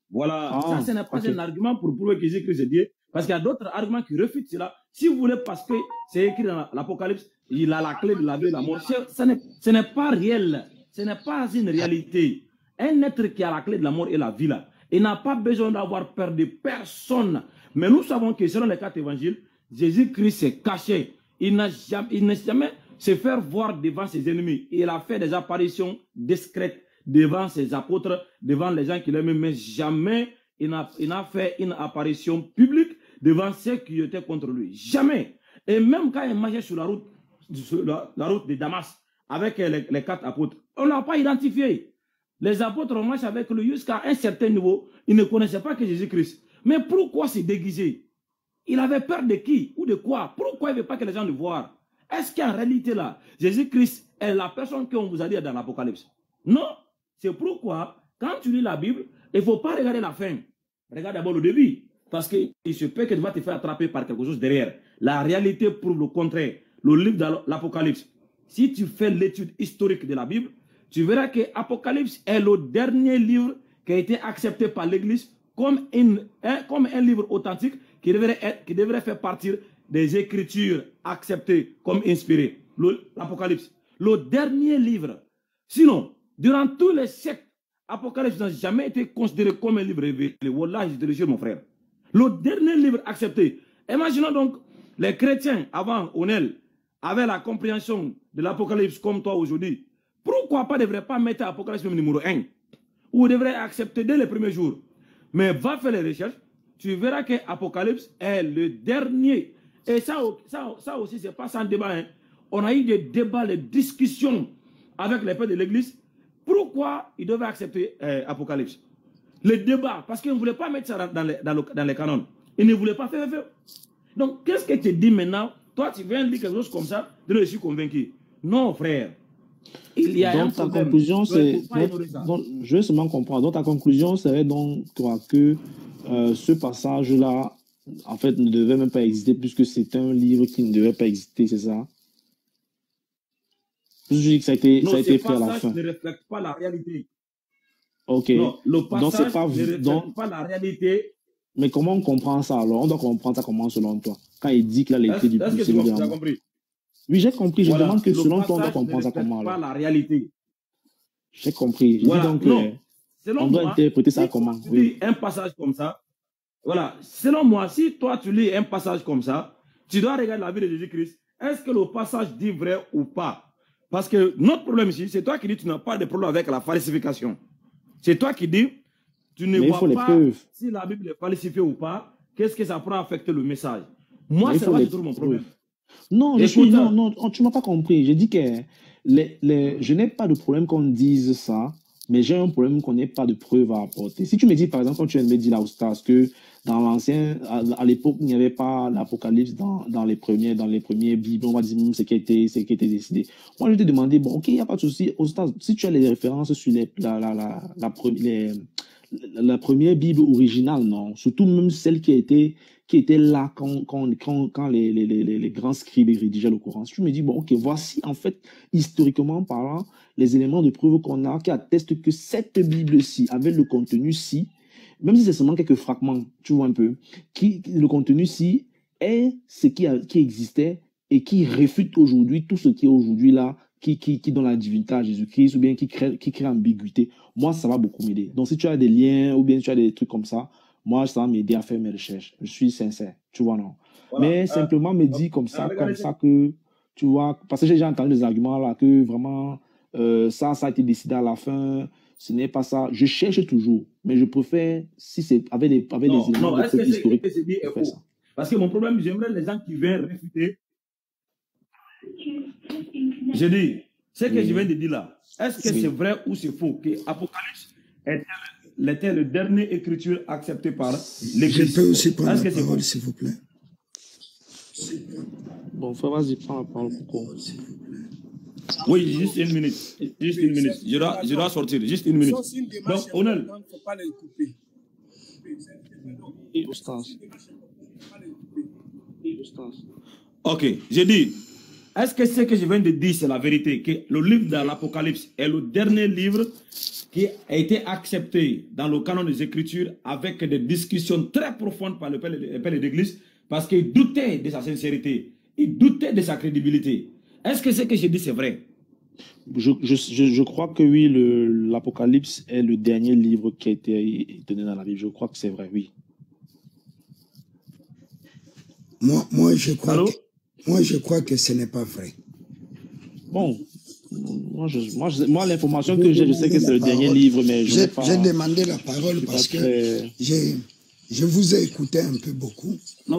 Voilà, ça ce n'est pas un argument pour prouver que Jésus-Christ est Dieu, parce qu'il y a d'autres arguments qui refutent cela. Si vous voulez, parce que c'est écrit dans l'Apocalypse, il a la clé de la vie et de la mort. Ce n'est pas réel, ce n'est pas une réalité. Un être qui a la clé de la mort et la vie là, il n'a pas besoin d'avoir peur de personne. Mais nous savons que selon les 4 évangiles, Jésus-Christ s'est caché. Il n'a jamais se faire voir devant ses ennemis. Il a fait des apparitions discrètes devant ses apôtres, devant les gens qui l'aiment, mais jamais il n'a fait une apparition publique devant ceux qui étaient contre lui. Jamais. Et même quand il marchait sur la route de Damas avec les 4 apôtres, on ne l'a pas identifié. Les apôtres ont marché avec lui jusqu'à un certain niveau. Ils ne connaissaient pas que Jésus-Christ. Mais pourquoi se déguiser? Il avait peur de qui ou de quoi? Pourquoi il ne veut pas que les gens le voient? Est-ce qu'en réalité là, Jésus-Christ est la personne qu'on vous a dit dans l'Apocalypse? Non. C'est pourquoi, quand tu lis la Bible, il ne faut pas regarder la fin. Regarde d'abord le début. Parce qu'il se peut que tu vas te faire attraper par quelque chose derrière. La réalité prouve le contraire. Le livre de l'Apocalypse. Si tu fais l'étude historique de la Bible, tu verras que l'Apocalypse est le dernier livre qui a été accepté par l'Église comme un livre authentique qui devrait faire partie des Écritures acceptées comme inspirées. L'Apocalypse. Le dernier livre. Sinon, durant tous les siècles, Apocalypse n'a jamais été considéré comme un livre révélé. Wallah, je te le jure, mon frère. Le dernier livre accepté. Imaginons donc les chrétiens avant Onel avaient la compréhension de l'Apocalypse comme toi aujourd'hui. Pourquoi pas ne devrait pas mettre Apocalypse numéro 1? Ou devrait accepter dès les premiers jours. Mais va faire les recherches, tu verras que Apocalypse est le dernier. Et ça aussi, c'est pas sans débat. Hein. On a eu des débats, des discussions avec les pères de l'Église. Pourquoi ils devaient accepter Apocalypse? Le débat, parce qu'ils ne voulaient pas mettre ça dans les canons. Ils ne voulaient pas faire. Donc, qu'est-ce que tu dis maintenant? Toi, tu viens dire quelque chose comme ça, je suis convaincu. Non, frère. Il y a donc, ta conclusion, c'est... Je veux seulement comprendre. Donc, ta conclusion serait donc que ce passage-là, en fait, ne devait même pas exister, puisque c'est un livre qui ne devait pas exister, c'est ça? Je dis que ça a été fait à la fin. Ne reflète pas la réalité. Ok. Non, le passage donc, ne reflète pas la réalité. Mais comment on comprend ça alors? On doit comprendre ça comment selon toi? Quand il dit que là, l'été du Est-ce que tu as compris? Oui, j'ai compris. Je demande que selon toi, on doit comprendre ça comment alors? Pas la réalité. J'ai compris. Voilà. Donc, selon on doit moi, interpréter ça si comment? Tu lis un passage comme ça. Voilà. Selon moi, si toi tu lis un passage comme ça, tu dois regarder la vie de Jésus-Christ. Est-ce que le passage dit vrai ou pas? Parce que notre problème ici, c'est toi qui dis que tu n'as pas de problème avec la falsification. C'est toi qui dis, tu ne vois pas si la Bible est falsifiée ou pas, qu'est-ce que ça pourra affecter le message. Moi, c'est là que je trouve mon problème. Non, non, tu ne m'as pas compris. Je dis que je n'ai pas de problème qu'on dise ça, mais j'ai un problème qu'on n'ait pas de preuves à apporter. Si tu me dis, par exemple, quand tu viens de me dire là au Stars que dans l'ancien, à l'époque, il n'y avait pas l'Apocalypse dans les premiers Bibles, on va dire ce qui a été décidé. Moi, je t'ai demandé, bon, ok, il n'y a pas de souci. Au Stars, si tu as les références sur la première Bible originale, non, surtout même celle qui était là quand les grands scribes rédigeaient le Coran. Tu me dis, bon, ok, voici en fait, historiquement parlant, les éléments de preuve qu'on a qui attestent que cette Bible-ci avait le contenu-ci, même si c'est seulement quelques fragments, tu vois un peu, le contenu-ci est ce qui existait et qui réfute aujourd'hui tout ce qui est aujourd'hui là, qui donne la divinité à Jésus-Christ ou bien qui crée ambiguïté. Moi, ça va beaucoup m'aider. Donc, si tu as des liens ou bien tu as des trucs comme ça, moi, ça va m'aider à faire mes recherches. Je suis sincère, tu vois, non. Voilà. Mais simplement me dire comme ça que, tu vois, parce que j'ai déjà entendu des arguments là, que vraiment, ça a été décidé à la fin, ce n'est pas ça. Je cherche toujours, mais je préfère, si c'est avec des éléments de preuve historiques. Parce que mon problème, j'aimerais les gens qui viennent réfuter. Je dis, ce que je viens de dire là, est-ce que c'est vrai ou c'est faux que Apocalypse était le dernier écriture acceptée par l'Église? Je peux aussi prendre la parole, s'il vous plaît. Bon, frère, vas-y, prends la parole. Oui, juste une minute. Juste une minute. Je dois sortir. Juste une minute. Donc, Onel. Il ne faut pas les couper. Ok, j'ai dit, est-ce que ce que je viens de dire, c'est la vérité? Que le livre de l'Apocalypse est le dernier livre qui a été accepté dans le canon des Écritures avec des discussions très profondes par le père de l'Église parce qu'il doutait de sa sincérité, il doutait de sa crédibilité. Est-ce que ce que je dis, c'est vrai? Je crois que oui, l'Apocalypse est le dernier livre qui a été donné dans la Bible. Je crois que c'est vrai, oui. Moi, je crois que ce n'est pas vrai. Bon, moi l'information que j'ai, je sais que c'est le dernier livre, mais j'ai demandé la parole parce que je vous ai écouté un peu beaucoup. Non,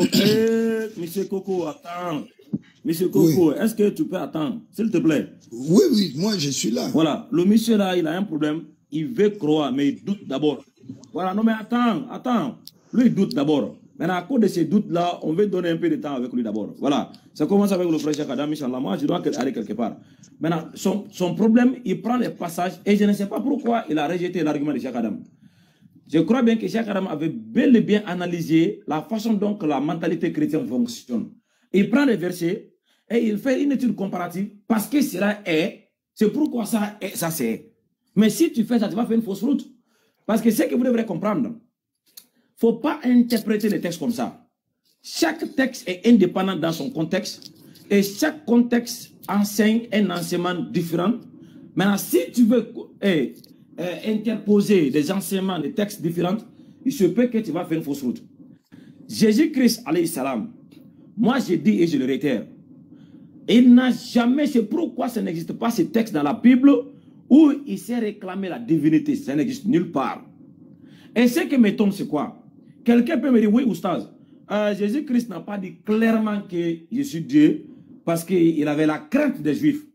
monsieur Coco, attends. Monsieur Coco, est-ce que tu peux attendre, s'il te plaît? Oui, moi je suis là. Voilà, le monsieur là, il a un problème. Il veut croire, mais il doute d'abord. Voilà, non mais attends. Lui, il doute d'abord. Maintenant, à cause de ces doutes-là, on veut donner un peu de temps avec lui d'abord. Voilà, ça commence avec le frère Cheikh Adam, Inch'Allah. Moi, je dois aller quelque part. Maintenant, son problème, il prend les passages et je ne sais pas pourquoi il a rejeté l'argument de Cheikh Adam. Je crois bien que Cheikh Adam avait bel et bien analysé la façon dont la mentalité chrétienne fonctionne. Il prend les versets et il fait une étude comparative parce que cela est, c'est pourquoi ça est, ça c'est. Mais si tu fais ça, tu vas faire une fausse route. Parce que ce que vous devrez comprendre, il ne faut pas interpréter les textes comme ça. Chaque texte est indépendant dans son contexte et chaque contexte enseigne un enseignement différent. Maintenant, si tu veux interposer des enseignements, des textes différents, il se peut que tu vas faire une fausse route. Jésus-Christ, alayhi salam, moi je dis et je le réitère, il n'a jamais, c'est pourquoi ça n'existe pas ce texte dans la Bible où il s'est réclamé la divinité. Ça n'existe nulle part. Et ce qui m'étonne, c'est quoi? Quelqu'un peut me dire, oui, oustaz, Jésus-Christ n'a pas dit clairement que je suis Dieu parce qu'il avait la crainte des Juifs.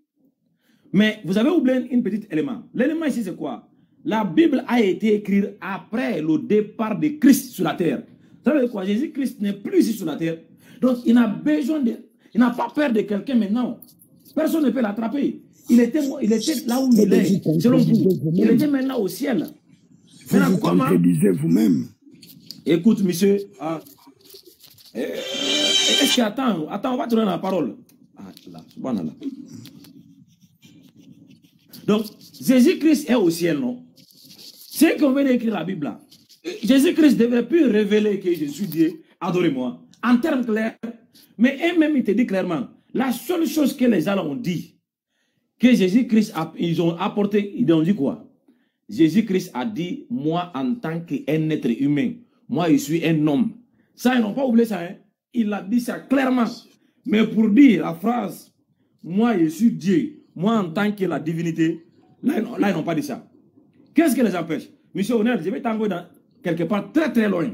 Mais vous avez oublié un petit élément. L'élément ici, c'est quoi? La Bible a été écrite après le départ de Christ sur la terre. Ça veut dire quoi? Jésus-Christ n'est plus ici sur la terre. Donc, il n'a besoin de... Il n'a pas peur de quelqu'un maintenant. Personne ne peut l'attraper. Il était là où il est, selon vous. Il était maintenant au ciel. Vous contredisez vous-même. Écoute, monsieur. Est-ce que... Attends, on va te donner la parole. Subhanallah. Donc, Jésus-Christ est au ciel, non? C'est qu'on vient d'écrire la Bible là. Jésus-Christ devrait plus révéler que je suis Dieu. Adorez-moi. En termes clairs. Mais eux-mêmes, il te dit clairement, la seule chose que les gens ont dit, que Jésus-Christ, ils ont apporté, ils ont dit quoi? Jésus-Christ a dit, moi en tant qu'un être humain, moi je suis un homme. Ça, ils n'ont pas oublié ça, hein? Il a dit ça clairement. Mais pour dire la phrase, moi je suis Dieu, moi en tant que la divinité, là ils n'ont pas dit ça. Qu'est-ce qui les empêche? Monsieur Onel, je vais t'envoyer quelque part très très loin.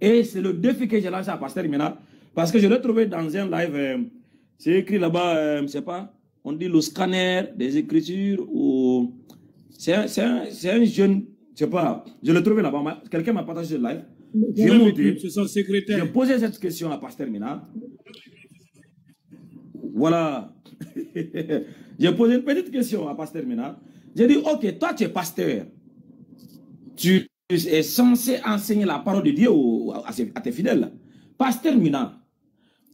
Et c'est le défi que j'ai lancé à Pasteur Imena. Parce que je l'ai trouvé dans un live, c'est écrit là-bas, je ne sais pas, on dit le scanner des écritures, ou c'est un jeune, je ne sais pas, je l'ai trouvé là-bas, quelqu'un m'a partagé le live, j'ai posé cette question à Pasteur Mina, voilà, j'ai posé une petite question à Pasteur Mina, j'ai dit, ok, toi tu es pasteur, tu es censé enseigner la parole de Dieu à tes fidèles. Pasteur Mina,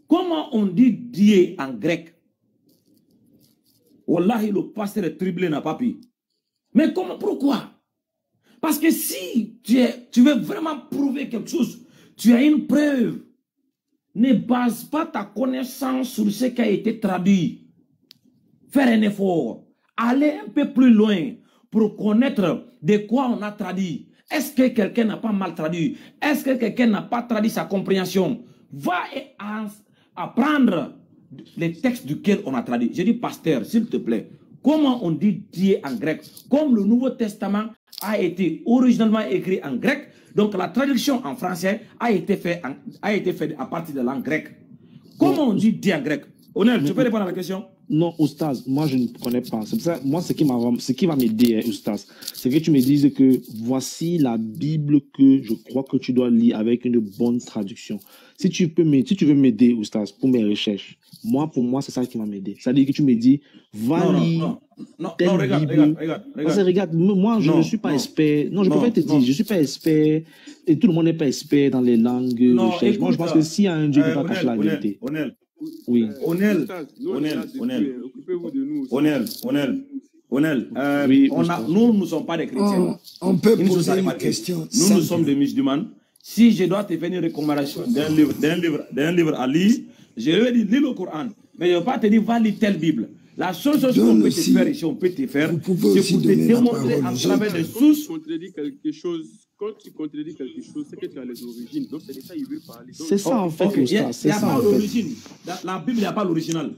comment on dit Dieu en grec? Wallahi, le pasteur est triplé, n'a pas pu. Mais comment, pourquoi? Parce que si tu veux vraiment prouver quelque chose, tu as une preuve. Ne base pas ta connaissance sur ce qui a été traduit. Faire un effort. Aller un peu plus loin pour connaître de quoi on a traduit. Est-ce que quelqu'un n'a pas mal traduit? Est-ce que quelqu'un n'a pas traduit sa compréhension? Va et apprendre les textes duquel on a traduit. Je dis, pasteur, s'il te plaît, comment on dit Dieu en grec? Comme le Nouveau Testament a été originalement écrit en grec, donc la traduction en français a été faite à partir de la langue grecque. Comment on dit Dieu en grec? Onel, tu peux répondre à la question? Non, Oustaz, moi je ne connais pas. C'est pour ça, moi ce qui va m'aider, Oustaz, c'est que tu me dises que voici la Bible que je crois que tu dois lire avec une bonne traduction. Si tu veux m'aider, Oustaz, pour mes recherches, pour moi, c'est ça qui va m'aider. C'est-à-dire que tu me dis, va lire. Non, regarde, moi je ne suis pas expert. Non, je peux pas te dire, je ne suis pas expert. Et tout le monde n'est pas expert dans les langues. Moi, je pense que s'il y a un Dieu qui va cacher la vérité. Oui. Onel, oui, nous ne sommes pas des chrétiens. On peut poser une question. Nous sommes des musulmans. Si je dois te faire une recommandation d'un livre à lire, je vais dire, lis le Coran. Mais je ne vais pas te dire, va lire telle Bible. La seule chose qu'on peut te faire ici, on peut te faire, c'est pour te démontrer à travers des sources. Quand tu contredis quelque chose, c'est que tu as les origines. Donc, c'est de ça qu'il veut parler. C'est ça, en fait, il n'y a pas l'origine. La Bible, il n'y a pas l'original.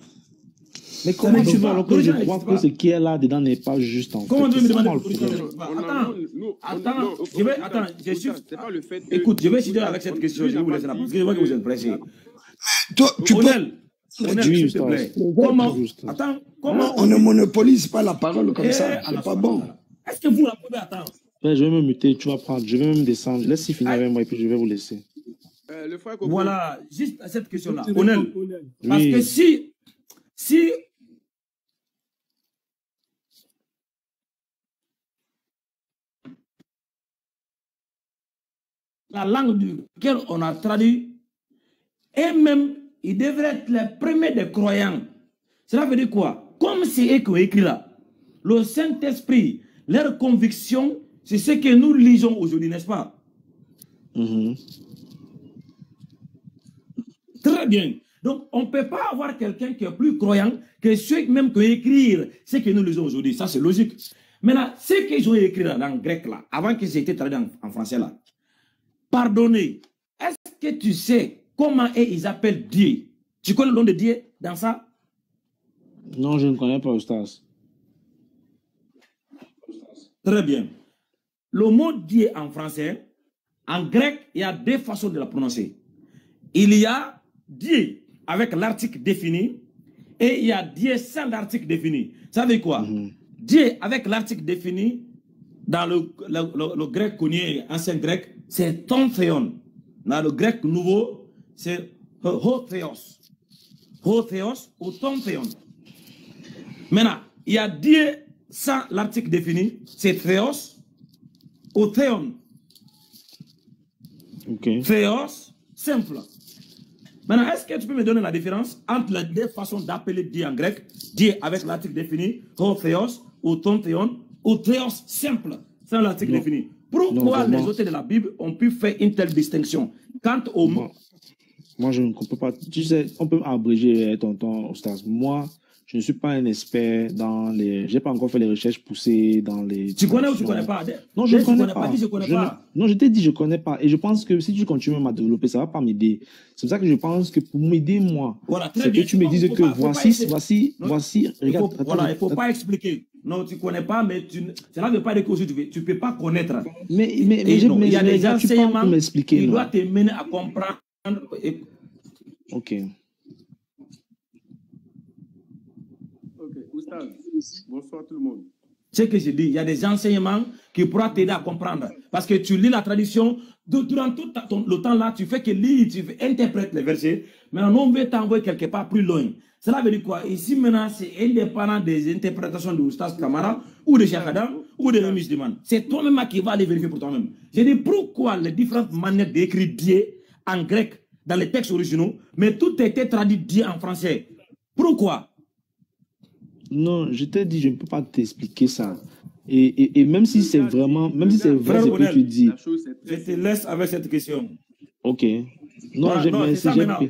Mais comment tu vas alors que je crois que ce qui est là-dedans n'est pas juste en fait? Comment tu veux me demander l'original? Écoute, je vais citer avec cette question, je vais vous laisser la parole, parce que je vois que vous êtes pressé. S'il te plaît. Comment on ne monopolise pas la parole comme ça, c'est pas bon. Est-ce que vous la pouvez attendre? Je vais me muter, tu vas prendre, je vais même descendre. Laisse-y finir avec moi et puis je vais vous laisser. Voilà, juste à cette question-là. Onel, parce que si la langue duquel on a traduit, et même, ils devraient être les premiers des croyants. Cela veut dire quoi? Comme c'est eux qui ont écrit là, le Saint-Esprit, leur conviction, c'est ce que nous lisons aujourd'hui, n'est-ce pas? Très bien. Donc, on ne peut pas avoir quelqu'un qui est plus croyant que ceux même qui écrire ce que nous lisons aujourd'hui. Ça, c'est logique. Maintenant, ce qu'ils ont écrit là, en grec là, avant qu'ils aient été traduits en français là, pardonnez, est-ce que tu sais comment ils appellent Dieu? Tu connais le nom de Dieu dans ça? Non, je ne connais pas, Oustas. Très bien. Le mot Dieu en français, en grec, il y a deux façons de la prononcer. Il y a Dieu avec l'article défini et il y a Dieu sans l'article défini. Ça veut dire quoi? Dieu avec l'article défini, dans le grec connu, ancien grec, c'est ton théon. Dans le grec nouveau, c'est ho théos. Ho théos ou ton théon. Maintenant, il y a Dieu sans l'article défini, c'est théos ou théon. Okay. Théos, simple. Maintenant, est-ce que tu peux me donner la différence entre les deux façons d'appeler Dieu en grec? Dieu avec l'article défini, ho théos ou ton théon, ou théos simple, sans l'article défini. Pourquoi les auteurs de la Bible ont pu faire une telle distinction? Quant au mot... Moi, je ne comprends pas. Tu sais, on peut abréger ton Oustas. Moi, je ne suis pas un expert dans les... Je n'ai pas encore fait les recherches poussées dans les... Tu connais ou tu ne connais pas? Non, je ne connais pas. Je connais pas. Non, je t'ai dit je ne connais pas. Et je pense que si tu continues à développer, ça ne va pas m'aider. C'est pour ça que je pense que pour m'aider, moi, voilà, c'est que tu me dises que voici, regarde. Voilà, il ne faut pas expliquer. Non, tu ne connais pas, mais cela ne veut pas dire que tu ne peux pas connaître. Mais il y a des enseignements qui doivent te mener à comprendre. Ok. Oustaz, bonsoir tout le monde. Ce que je dis, il y a des enseignements qui pourront t'aider à comprendre. Parce que tu lis la tradition, durant tout le temps là, tu fais que lire, tu interprètes les versets. Maintenant, on veut t'envoyer quelque part plus loin. Cela veut dire quoi? Ici, maintenant, c'est indépendant des interprétations de Oustaz Kamara, ou de Cheikh Adam, ou de Remis Diman. C'est toi-même qui vas aller vérifier pour toi-même. Je dis pourquoi les différentes manières d'écrire Dieu en grec dans les textes originaux, mais tout a été traduit Dieu en français. Pourquoi? Non, je t'ai dit, je ne peux pas t'expliquer ça. Et même si c'est vraiment, même si c'est vrai ce que tu dis. Je te laisse avec cette question. Ok. Non, voilà,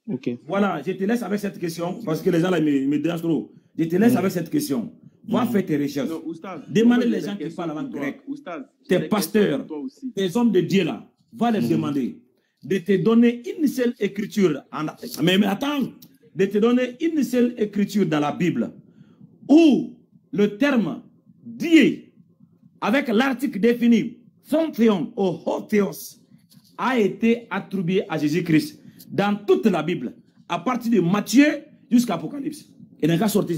ok. Voilà, je te laisse avec cette question parce que les gens là me dérangent trop. Je te laisse avec cette question. Va faire tes recherches. Demandez les gens qui parlent la langue grecque. Tes pasteurs, tes hommes de Dieu là, va les demander de te donner une seule écriture. Mais attends, de te donner une seule écriture dans la Bible où le terme Dieu, avec l'article défini, son théon ou ho théos, a été attribué à Jésus-Christ dans toute la Bible, à partir de Matthieu jusqu'à Apocalypse. Et n'a qu'à sortir